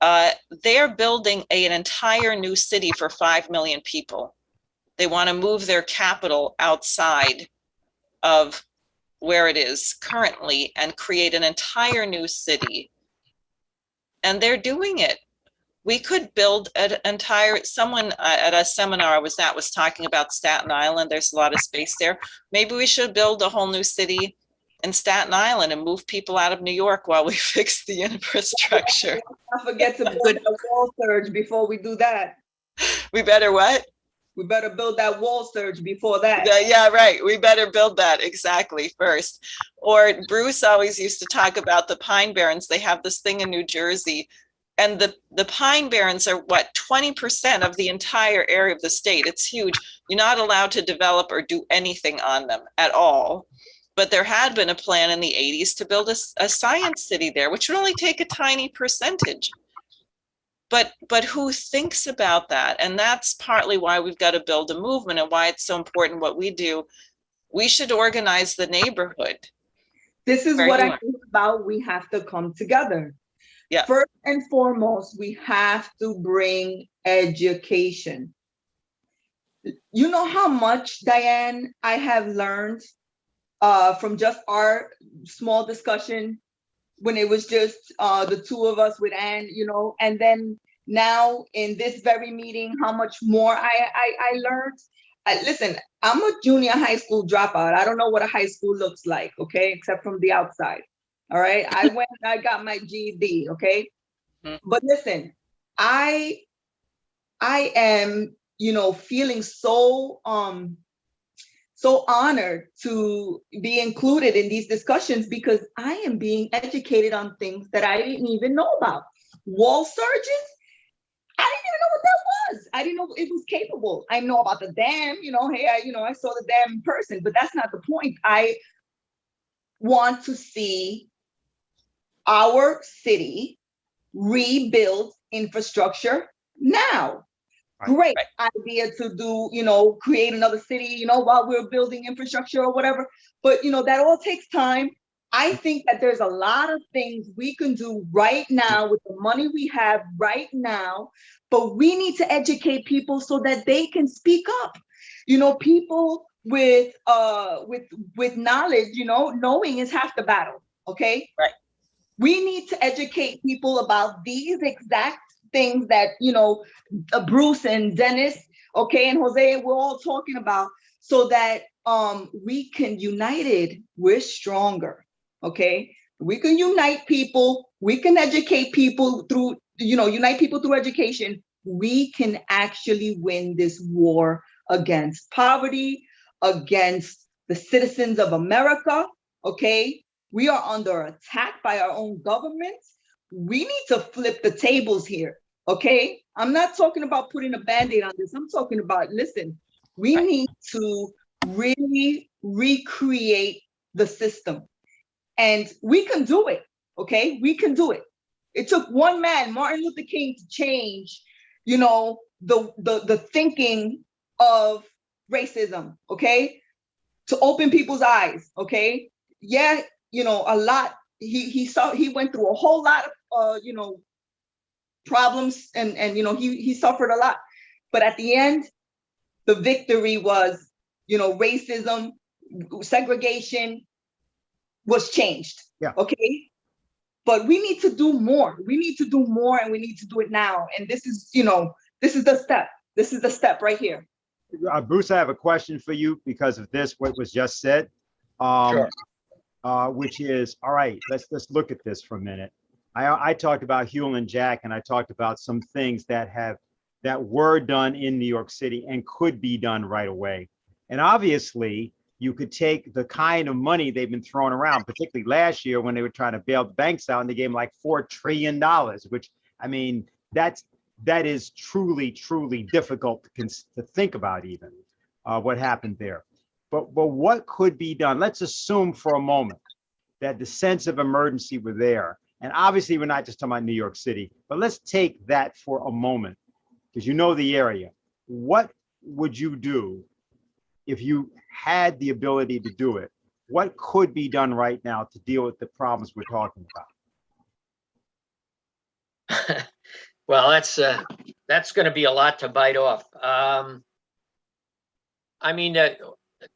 they're building an entire new city for 5 million people. They want to move their capital outside of where it is currently and create an entire new city. And they're doing it. We could build an entire, someone at a seminar I was at was talking about Staten Island. There's a lot of space there. Maybe we should build a whole new city in Staten Island and move people out of New York while we fix the infrastructure. Don't forget to build that wall surge before we do that. We better what? We better build that wall surge before that. Yeah, right. We better build that exactly first. Or Bruce always used to talk about the Pine Barrens. They have this thing in New Jersey. And the Pine Barrens are 20% of the entire area of the state. It's huge. You're not allowed to develop or do anything on them at all. But there had been a plan in the 80s to build a science city there, which would only take a tiny percentage. But who thinks about that? And that's partly why we've got to build a movement and why it's so important what we do. We should organize the neighborhood. This is what I think about. We have to come together. Yeah. First and foremost, we have to bring education. You know how much, Diane, I have learned from just our small discussion when it was just the two of us with Ann, and then now in this very meeting, how much more I learned. Listen, I'm a junior high school dropout. I don't know what a high school looks like, okay, except from the outside. All right, I got my GED, okay? But listen, I am, feeling so honored to be included in these discussions because I am being educated on things that I didn't even know about. Wall surges, I didn't even know what that was. I didn't know it was capable. I know about the dam, hey, I saw the dam in person, but that's not the point. I want to see our city rebuild infrastructure now. Great idea to do, create another city, while we're building infrastructure or whatever. But, that all takes time. I think that there's a lot of things we can do right now with the money we have right now, but we need to educate people so that they can speak up. People with knowledge, knowing is half the battle. Okay. Right. We need to educate people about these exact things that, Bruce and Dennis, okay, and Jose, we're all talking about, so that we can united, we're stronger, okay? We can unite people, we can educate people through, unite people through education. We can actually win this war against poverty, against the citizens of America, okay? We are under attack by our own governments. We need to flip the tables here, okay? I'm not talking about putting a Band-Aid on this. I'm talking about, listen, we need to really recreate the system. And we can do it, okay? We can do it. It took one man, Martin Luther King, to change, the thinking of racism, okay? To open people's eyes, okay? Yeah, a lot, he went through a whole lot of, problems and he suffered a lot. But at the end, the victory was, racism, segregation was changed. Yeah. Okay. But we need to do more. We need to do more, and we need to do it now. And this is, this is the step. This is the step right here. Bruce, I have a question for you because of this, what was just said. Sure. Which is, all right, let's look at this for a minute. I talked about Hewlett and Jack, and I talked about some things that were done in New York City and could be done right away. And obviously, you could take the kind of money they've been throwing around, particularly last year when they were trying to bail the banks out, and they gave them like $4 trillion, which, I mean, that is truly, truly difficult to think about even what happened there. But what could be done? Let's assume for a moment that the sense of emergency were there. And obviously, we're not just talking about New York City, but let's take that for a moment, because you know the area. What would you do if you had the ability to do it? What could be done right now to deal with the problems we're talking about? Well, that's going to be a lot to bite off. I mean, a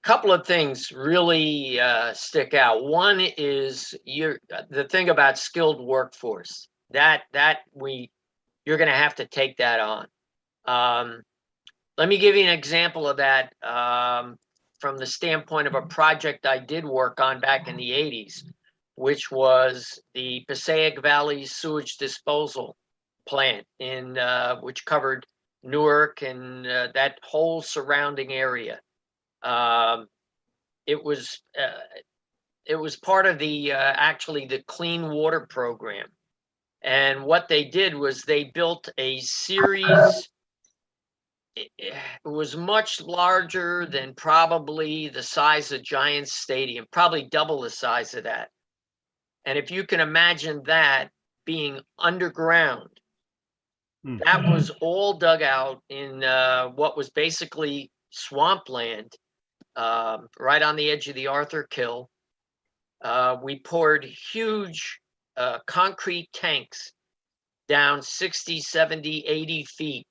couple of things really stick out. One is the thing about skilled workforce that you're going to have to take that on. Let me give you an example of that from the standpoint of a project I did work on back in the 80s, which was the Passaic Valley Sewage Disposal Plant which covered Newark and that whole surrounding area. It was part of actually the Clean Water Program. And what they did was they built a series. It was much larger than probably the size of Giants Stadium, probably double the size of that. And if you can imagine that being underground, that was all dug out in what was basically swampland, right on the edge of the Arthur Kill. We poured huge concrete tanks down 60, 70, 80 feet.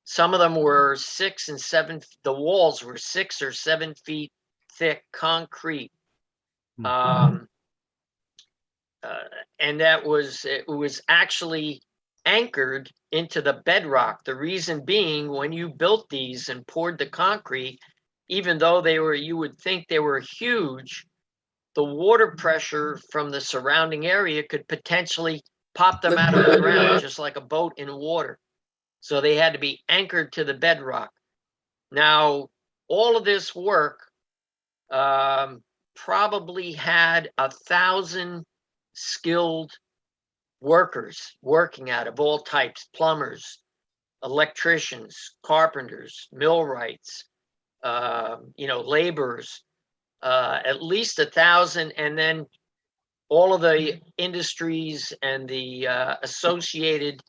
Some of them were 6 and 7. The walls were 6 or 7 feet thick concrete. And it was actually anchored into the bedrock. The reason being, when you built these and poured the concrete, even though you would think they were huge, the water pressure from the surrounding area could potentially pop them out of the ground, just like a boat in water. So they had to be anchored to the bedrock. Now, all of this work probably had 1,000 skilled workers working at of all types: plumbers, electricians, carpenters, millwrights, laborers, at least 1,000, and then all of the industries and the associated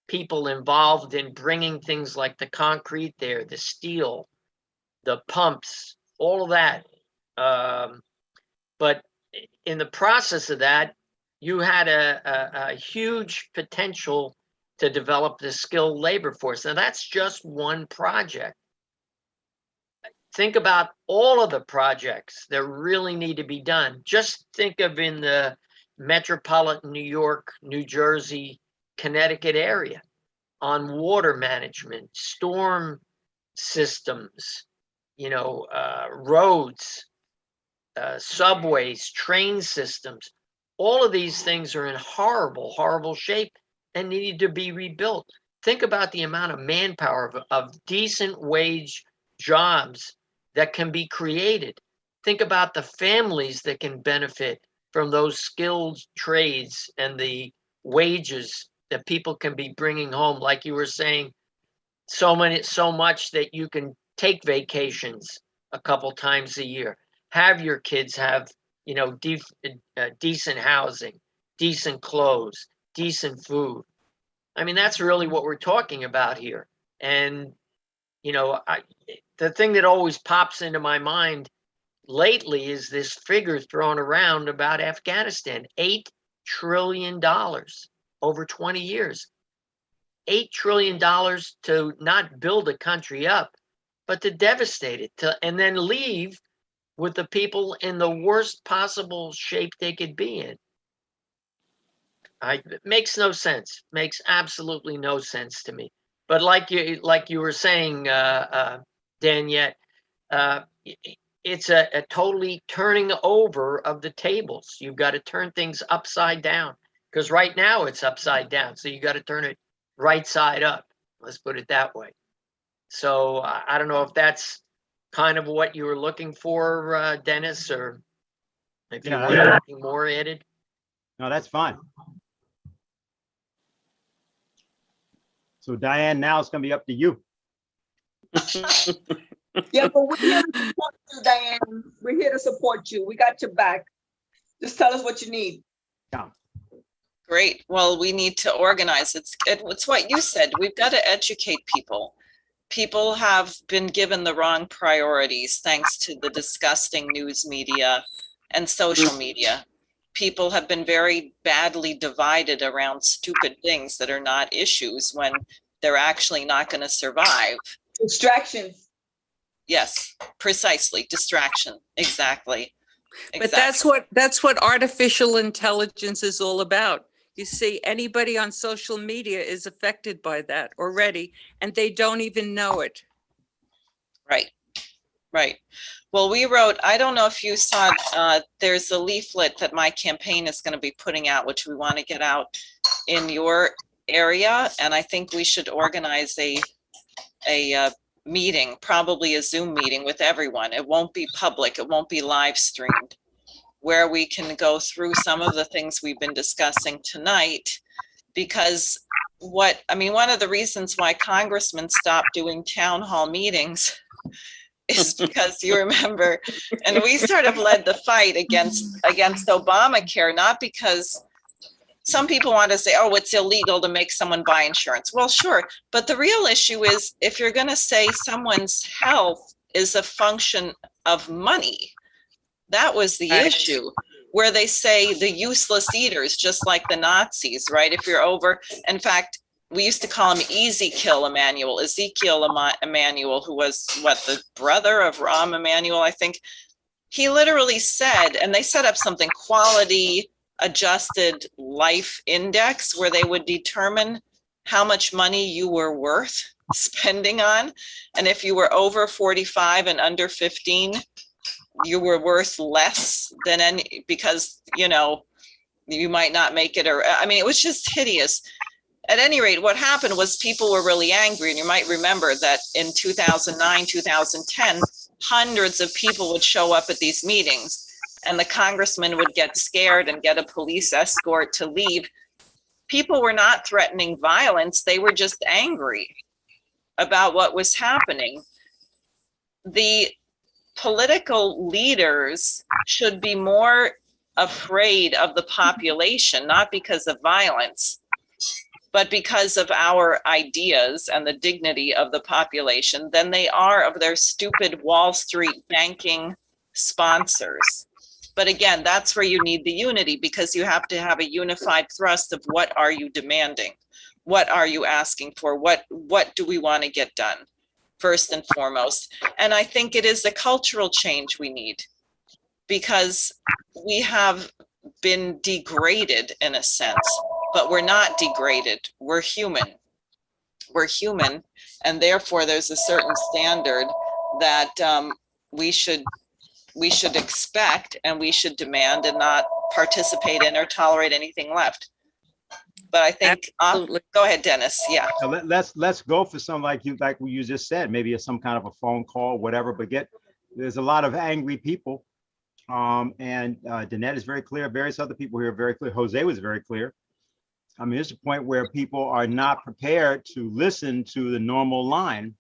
people involved in bringing things like the concrete there, the steel, the pumps, all of that. But in the process of that, you had a huge potential to develop the skilled labor force. Now, that's just one project. Think about all of the projects that really need to be done. Just think of in the metropolitan New York, New Jersey, Connecticut area on water management, storm systems, roads, subways, train systems. All of these things are in horrible, horrible shape and need to be rebuilt. Think about the amount of manpower of decent wage jobs that can be created. Think about the families that can benefit from those skilled trades and the wages that people can be bringing home. Like you were saying, so much that you can take vacations a couple times a year, have your kids have, decent housing, decent clothes, decent food. I mean, that's really what we're talking about here. And, the thing that always pops into my mind lately is this figure thrown around about Afghanistan: $8 trillion over 20 years. $8 trillion to not build a country up, but to devastate it, and then leave with the people in the worst possible shape they could be in. It makes no sense. Makes absolutely no sense to me. But like you were saying, Daniette, it's a totally turning over of the tables. You've got to turn things upside down, because right now it's upside down. So you got to turn it right side up. Let's put it that way. So I don't know if that's kind of what you were looking for, Dennis, or if you want anything more added. No, that's fine. So Diane, now it's going to be up to you. Yeah, but we're here to support you, Diane. We're here to support you. We got your back. Just tell us what you need. Great. Well, we need to organize. It's what you said. We've got to educate people. People have been given the wrong priorities thanks to the disgusting news media and social media. People have been very badly divided around stupid things that are not issues when they're actually not going to survive. Distractions. Yes, precisely. Distraction. Exactly. But that's what artificial intelligence is all about. You see, anybody on social media is affected by that already, and they don't even know it. Right. Right. Well, we wrote, I don't know if you saw, there's a leaflet that my campaign is going to be putting out, which we want to get out in your area. And I think we should organize a meeting, probably a Zoom meeting with everyone. It won't be public. It won't be live streamed, where we can go through some of the things we've been discussing tonight. Because one of the reasons why congressmen stopped doing town hall meetings is because you remember, and we sort of led the fight against Obamacare, not because some people want to say, oh, it's illegal to make someone buy insurance. Well, sure. But the real issue is, if you're going to say someone's health is a function of money, that was the issue, where they say the useless eaters, just like the Nazis, right? If you're over, in fact, we used to call him Ezekiel Emanuel, who was the brother of Rahm Emanuel, I think. He literally said, and they set up something, quality adjusted life index, where they would determine how much money you were worth spending on. And if you were over 45 and under 15, you were worth less than any, because, you might not make it, or, it was just hideous. At any rate, what happened was people were really angry. And you might remember that in 2009, 2010, hundreds of people would show up at these meetings, and the congressman would get scared and get a police escort to leave. People were not threatening violence. They were just angry about what was happening. The political leaders should be more afraid of the population, not because of violence, but because of our ideas and the dignity of the population, than they are of their stupid Wall Street banking sponsors. But again, that's where you need the unity, because you have to have a unified thrust of what are you demanding? What are you asking for? What do we want to get done, first and foremost? And I think it is a cultural change we need, because we have been degraded in a sense, but we're not degraded. We're human. We're human. And therefore there's a certain standard that we should expect, and we should demand, and not participate in or tolerate anything left. But I think, go ahead, Dennis. Yeah. Now let's go for some, like you just said, maybe some kind of a phone call, whatever, but there's a lot of angry people. And Danette is very clear. Various other people here are very clear. Jose was very clear. There's a point where people are not prepared to listen to the normal line.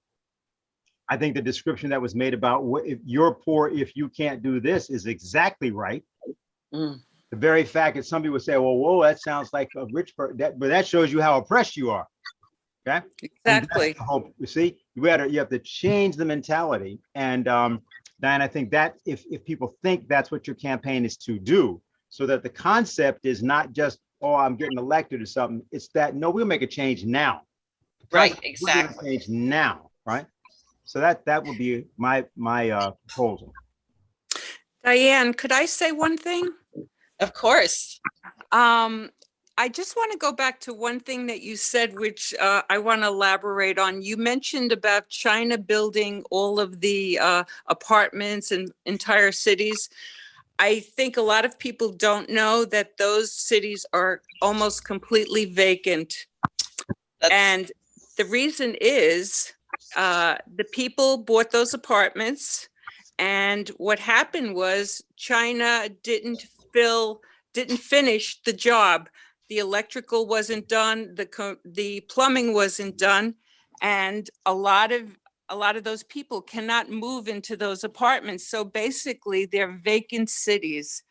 I think the description that was made about if you're poor, if you can't do this, is exactly right. The very fact that some people say, well, whoa, that sounds like a rich person, but that shows you how oppressed you are. Okay. Exactly. You see, you have to change the mentality. And Diane, I think that if people think that's what your campaign is to do, so that the concept is not just, oh, I'm getting elected or something, it's that, no, we'll make a change now. Right, We're gonna exactly. change now, right? So that would be my proposal. Diane, could I say one thing? Of course. I just want to go back to one thing that you said, which I want to elaborate on. You mentioned about China building all of the apartments and entire cities. I think a lot of people don't know that those cities are almost completely vacant. That's, And the reason is the people bought those apartments. And what happened was China didn't finish the job. The electrical wasn't done, the plumbing wasn't done, and a lot of those people cannot move into those apartments. So basically, they're vacant cities.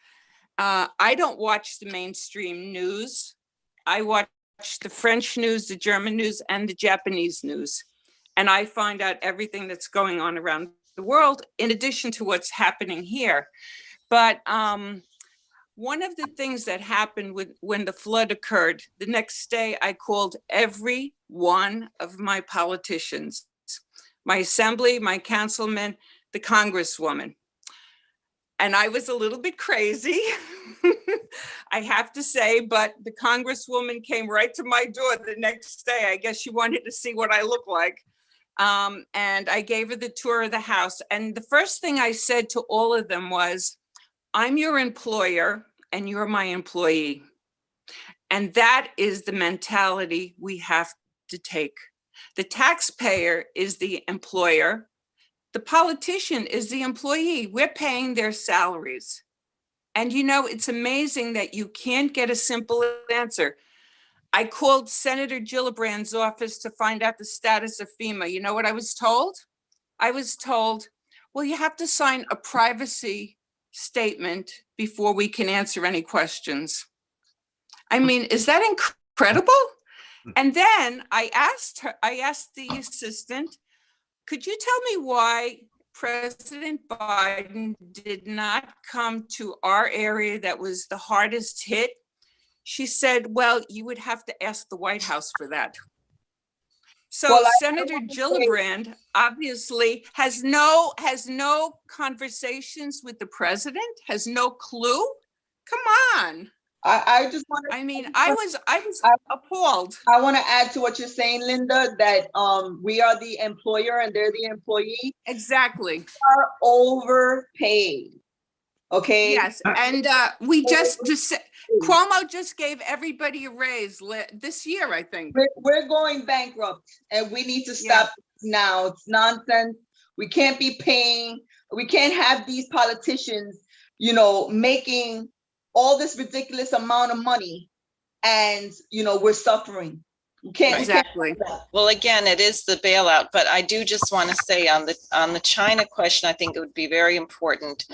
I don't watch the mainstream news. I watch the French news, the German news, and the Japanese news, and I find out everything that's going on around the world, in addition to what's happening here. But one of the things that happened when the flood occurred, the next day I called every one of my politicians, my assembly, my councilman, the congresswoman. And I was a little bit crazy, I have to say, but the congresswoman came right to my door the next day. I guess she wanted to see what I look like. And I gave her the tour of the house. And the first thing I said to all of them was, I'm your employer and you're my employee. And that is the mentality we have to take. The taxpayer is the employer. The politician is the employee. We're paying their salaries. And you know, it's amazing that you can't get a simple answer. I called Senator Gillibrand's office to find out the status of FEMA. You know what I was told? I was told, well, you have to sign a privacy statement before we can answer any questions. I mean, is that incredible? And then I asked the assistant, could you tell me why President Biden did not come to our area that was the hardest hit? She said, well, you would have to ask the White House for that. So Well, Senator Gillibrand obviously has no conversations with the president, has no clue. Come on. I just want to. I mean, I was appalled. I want to add to what you're saying, Linda, that we are the employer and they're the employee. Exactly. Are overpaid. Okay. Yes, and we just Cuomo just gave everybody a raise this year, I think. We're going bankrupt, and we need to stop now. It's nonsense. We can't be paying. We can't have these politicians, you know, making all this ridiculous amount of money, and you know we're suffering. We can't. Exactly. Well, again, it is the bailout, but I do just want to say on the China question, I think it would be very important.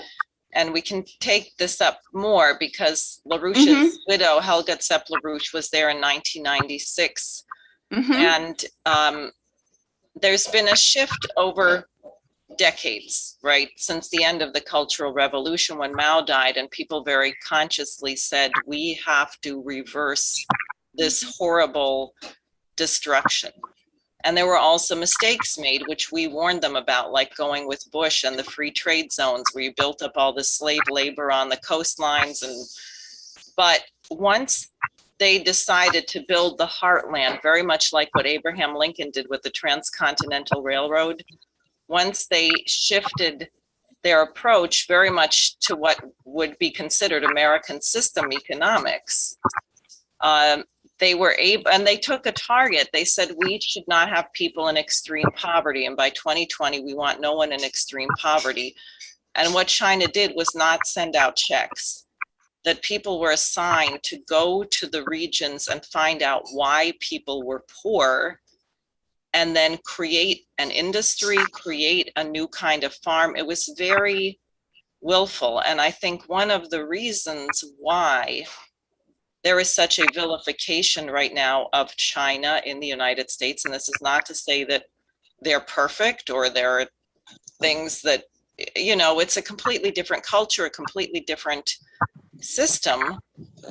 And we can take this up more because LaRouche's widow, Helga Tsepp-LaRouche, was there in 1996. And there's been a shift over decades, right? Since the end of the Cultural Revolution when Mao died, and people very consciously said, we have to reverse this horrible destruction. And there were also mistakes made, which we warned them about, like going with Bush and the free trade zones where you built up all the slave labor on the coastlines. But once they decided to build the heartland, very much like what Abraham Lincoln did with the Transcontinental Railroad, once they shifted their approach very much to what would be considered American system economics, they were able, and they took a target. They said, we should not have people in extreme poverty. And by 2020, we want no one in extreme poverty. And what China did was not send out checks, that people were assigned to go to the regions and find out why people were poor, and then create an industry, create a new kind of farm. It was very willful. And I think one of the reasons why there is such a vilification right now of China in the United States, and this is not to say that they're perfect or there are things that, you know, it's a completely different culture, a completely different system.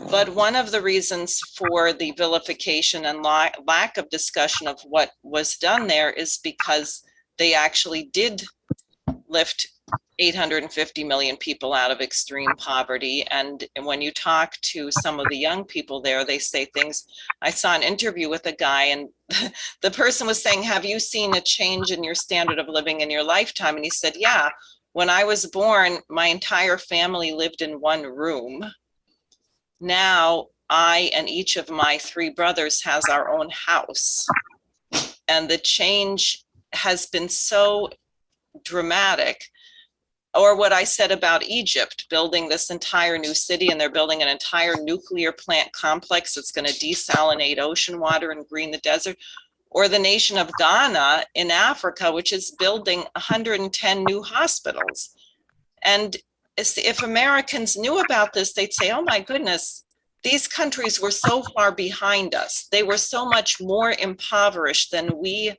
But one of the reasons for the vilification and lack of discussion of what was done there is because they actually did lift 850 million people out of extreme poverty. And when you talk to some of the young people there, they say things. I saw an interview with a guy, and the person was saying, have you seen a change in your standard of living in your lifetime? And he said, yeah, when I was born, my entire family lived in one room. Now I and each of my 3 brothers has our own house. And the change has been so dramatic. Or what I said about Egypt, building this entire new city, and they're building an entire nuclear plant complex that's going to desalinate ocean water and green the desert. Or the nation of Ghana in Africa, which is building 110 new hospitals. And if Americans knew about this, they'd say, oh my goodness, these countries were so far behind us. They were so much more impoverished than we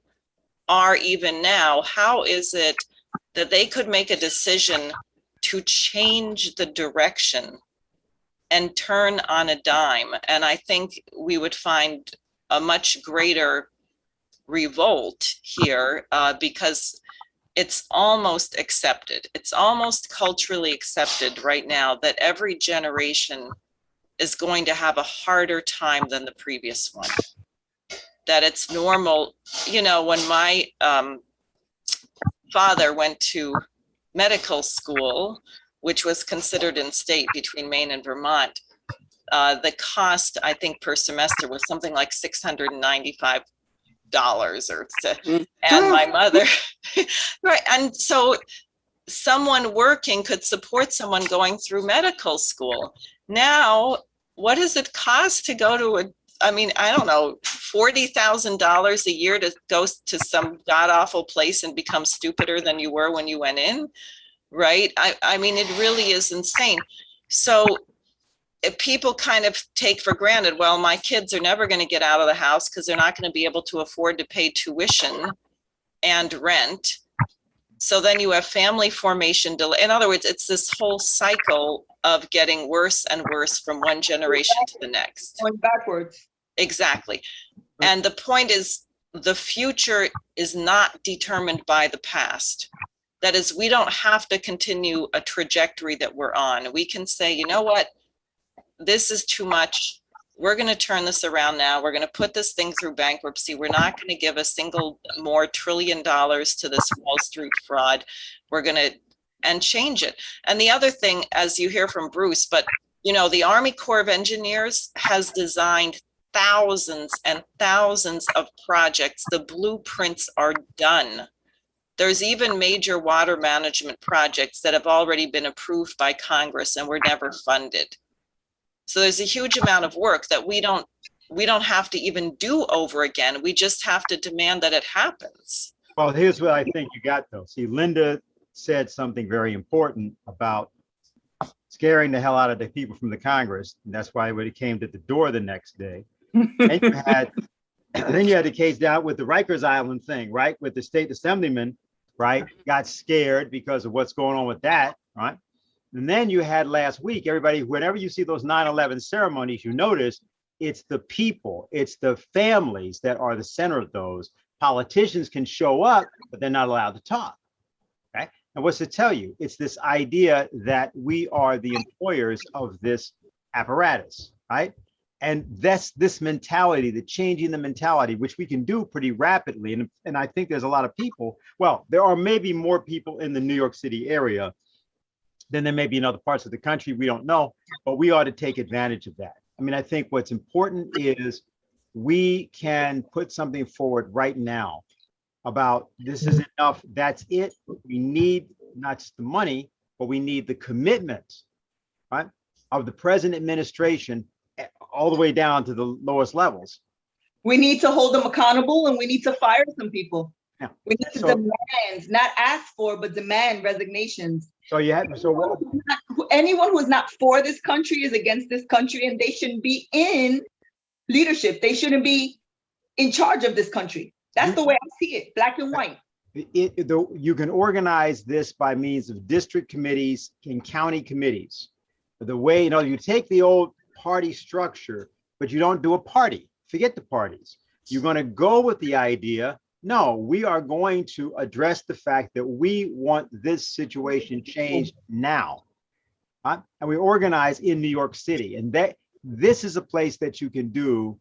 are even now. How is it that they could make a decision to change the direction and turn on a dime? And I think we would find a much greater revolt here because it's almost accepted. It's almost culturally accepted right now that every generation is going to have a harder time than the previous one. That it's normal. You know, when my father went to medical school, which was considered in state between Maine and Vermont, the cost, I think, per semester was something like $695 or so. And my mother, right. And so someone working could support someone going through medical school. Now, what does it cost to go to I don't know, $40,000 a year to go to some god awful place and become stupider than you were when you went in, right? I mean, it really is insane. So if people kind of take for granted, well, my kids are never going to get out of the house because they're not going to be able to afford to pay tuition and rent. So then you have family formation delay. In other words, it's this whole cycle of getting worse and worse from one generation to the next. Going backwards. Exactly. And the point is, the future is not determined by the past. That is, we don't have to continue a trajectory that we're on. We can say, you know what? This is too much. We're going to turn this around now. We're going to put this thing through bankruptcy. We're not going to give a single more $1 trillion to this Wall Street fraud. We're going to and change it. And the other thing, as you hear from Bruce, but you know, the Army Corps of Engineers has designed thousands and thousands of projects. The blueprints are done. There's even major water management projects that have already been approved by Congress and were never funded. So there's a huge amount of work that we don't have to even do over again. We just have to demand that it happens. Well, here's what I think you got though. See, Linda said something very important about scaring the hell out of the people from the Congress. And that's why when it came to the door the next day, and then you had the case down with the Rikers Island thing, right? With the state assemblyman, right? Got scared because of what's going on with that, right? And then you had last week, everybody, whenever you see those 9/11 ceremonies, you notice it's the people, it's the families that are the center of those. Politicians can show up, but they're not allowed to talk. Okay. And what's to tell you? It's this idea that we are the employers of this apparatus, right? And that's this mentality, the changing the mentality, which we can do pretty rapidly. And I think there's a lot of people, well, there are maybe more people in the New York City area than there may be in other parts of the country. We don't know, but we ought to take advantage of that. I mean, I think what's important is we can put something forward right now about this is enough, that's it. We need not just the money, but we need the commitment, right, of the present administration all the way down to the lowest levels. We need to hold them accountable and we need to fire some people. Yeah. We need to demand, not ask for, but demand resignations. So you have, so what? Anyone who is not for this country is against this country, and they shouldn't be in leadership. They shouldn't be in charge of this country. That's the way I see it, black and white. You can organize this by means of district committees and county committees. The way, you take the old party structure, but you don't do a party. Forget the parties. You're going to go with the idea, no, we are going to address the fact that we want this situation changed now. And we organize in New York City. And this is a place that you can do.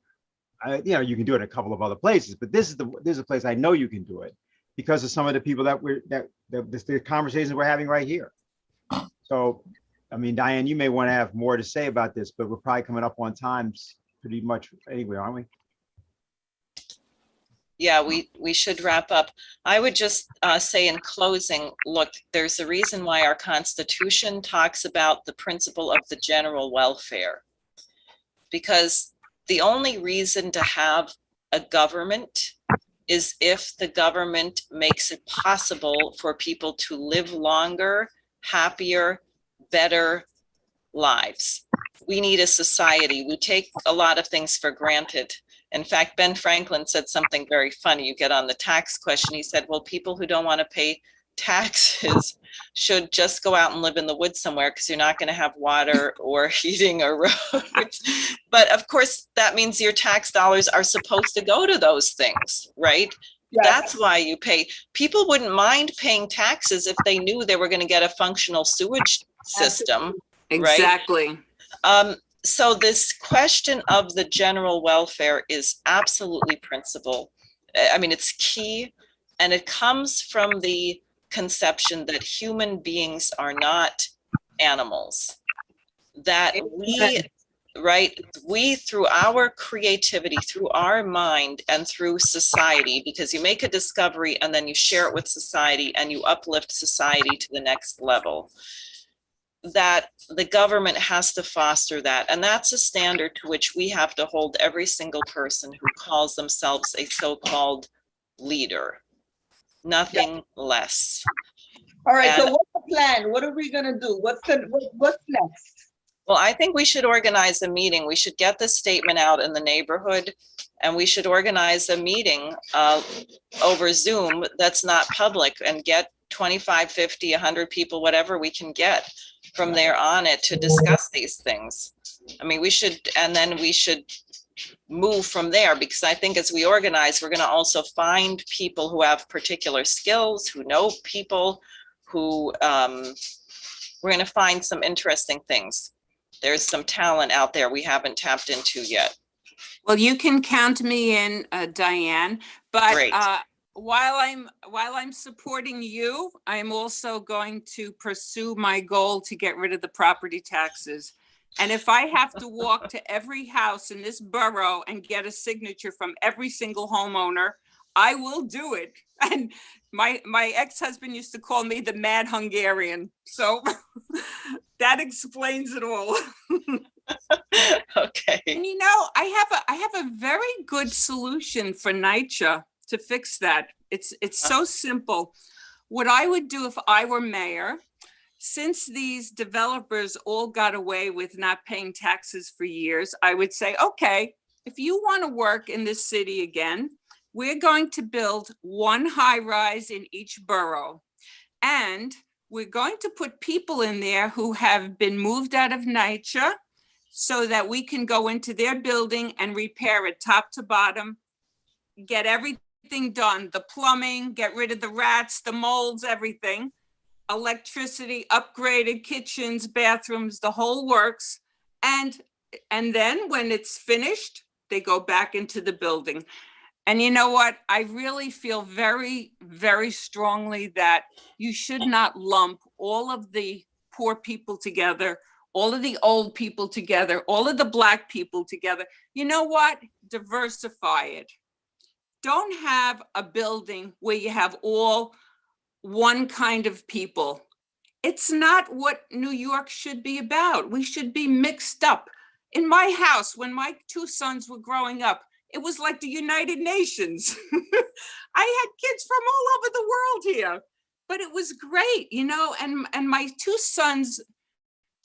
You can do it in a couple of other places, but this is a place I know you can do it because of some of the people that the conversations we're having right here. So, I mean, Diane, you may want to have more to say about this, but we're probably coming up on times pretty much anyway, aren't we? Yeah, we should wrap up. I would just say in closing, look, there's a reason why our Constitution talks about the principle of the general welfare. Because the only reason to have a government is if the government makes it possible for people to live longer, happier, better lives. We need a society. We take a lot of things for granted. In fact, Ben Franklin said something very funny. You get on the tax question. He said, well, people who don't want to pay taxes should just go out and live in the woods somewhere because you're not going to have water or heating or roads. But of course, that means your tax dollars are supposed to go to those things, right? Yes. That's why you pay. People wouldn't mind paying taxes if they knew they were going to get a functional sewage system. Exactly. Right? So this question of the general welfare is absolutely principal. I mean, it's key, and it comes from the conception that human beings are not animals, that we through our creativity, through our mind and through society, because you make a discovery and then you share it with society and you uplift society to the next level, that the government has to foster that. And that's a standard to which we have to hold every single person who calls themselves a so-called leader. Nothing less. All right, so what's the plan? What are we gonna do? What's next? Well, I think we should organize a meeting. We should get the statement out in the neighborhood, and we should organize a meeting over Zoom that's not public and get 25, 50, 100 people, whatever we can get from there on it to discuss these things. I mean, we should move from there, because I think as we organize, we're going to also find people who have particular skills, who know people, who we're going to find some interesting things. There's some talent out there we haven't tapped into yet. Well, you can count me in, Diane, but while I'm supporting you, I'm also going to pursue my goal to get rid of the property taxes. And if I have to walk to every house in this borough and get a signature from every single homeowner, I will do it. And my ex-husband used to call me the mad Hungarian. So that explains it all. Okay. And I have a very good solution for NYCHA to fix that. It's so simple. What I would do if I were mayor, since these developers all got away with not paying taxes for years, I would say, okay, if you want to work in this city again, we're going to build one high rise in each borough. And we're going to put people in there who have been moved out of NYCHA so that we can go into their building and repair it top to bottom, get everything done, the plumbing, get rid of the rats, the molds, everything, electricity, upgraded kitchens, bathrooms, the whole works. And then when it's finished, they go back into the building. And you know what? I really feel very, very strongly that you should not lump all of the poor people together, all of the old people together, all of the Black people together. You know what? Diversify it. Don't have a building where you have all one kind of people. It's not what New York should be about. We should be mixed up. In my house, when my two sons were growing up, it was like the United Nations. I had kids from all over the world here, but it was great, and my two sons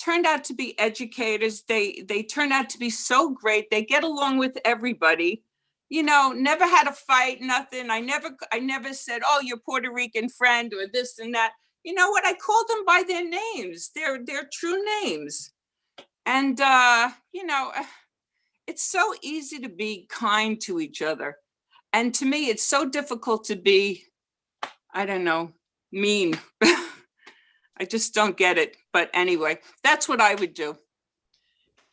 turned out to be educators. They turned out to be so great. They get along with everybody. Never had a fight, nothing. I never said, oh, your Puerto Rican friend or this and that. You know what? I called them by their names, their true names. And, it's so easy to be kind to each other. And to me, it's so difficult to be, I don't know, mean. I just don't get it. But anyway, that's what I would do.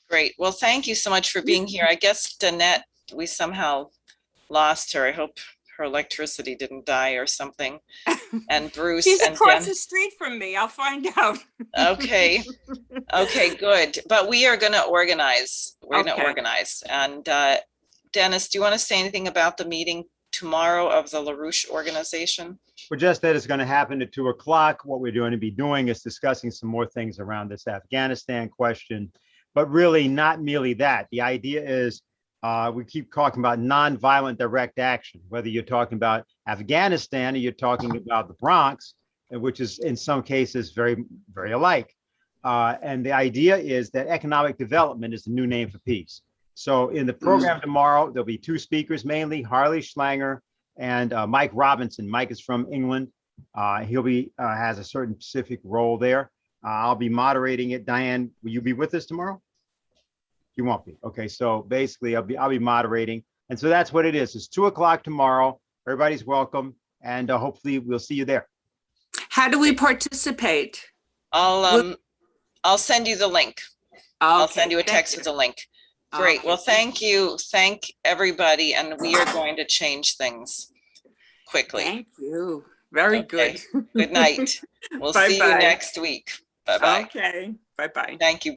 Great. Well, thank you so much for being here. I guess Danette, we somehow lost her. I hope her electricity didn't die or something. And Bruce She's and across Jen. the street from me. I'll find out. Okay. Okay, good. But we are going to organize. We're going to Okay. organize. And Dennis, do you want to say anything about the meeting tomorrow of the LaRouche organization? Well, just that it's going to happen at 2 o'clock. What we're going to be doing is discussing some more things around this Afghanistan question, but really not merely that. The idea is we keep talking about nonviolent direct action, whether you're talking about Afghanistan or you're talking about the Bronx, which is in some cases very, very alike. And the idea is that economic development is the new name for peace. So in the program tomorrow, there'll be 2 speakers, mainly Harley Schlanger and Mike Robinson. Mike is from England. He'll be has a certain specific role there. I'll be moderating it. Diane, will you be with us tomorrow? You won't be. Okay, so basically I'll be moderating. And so that's what it is. It's 2 o'clock tomorrow. Everybody's welcome. And hopefully we'll see you there. How do we participate? I'll send you the link. I'll Okay, send you a thank text with a link. Great. Okay, Well, thank you. Thank everybody. And we are going to change things quickly. Thank you. Very Okay. good. Good night. We'll see you Bye-bye. next week. Bye-bye. Okay, bye-bye. Thank you.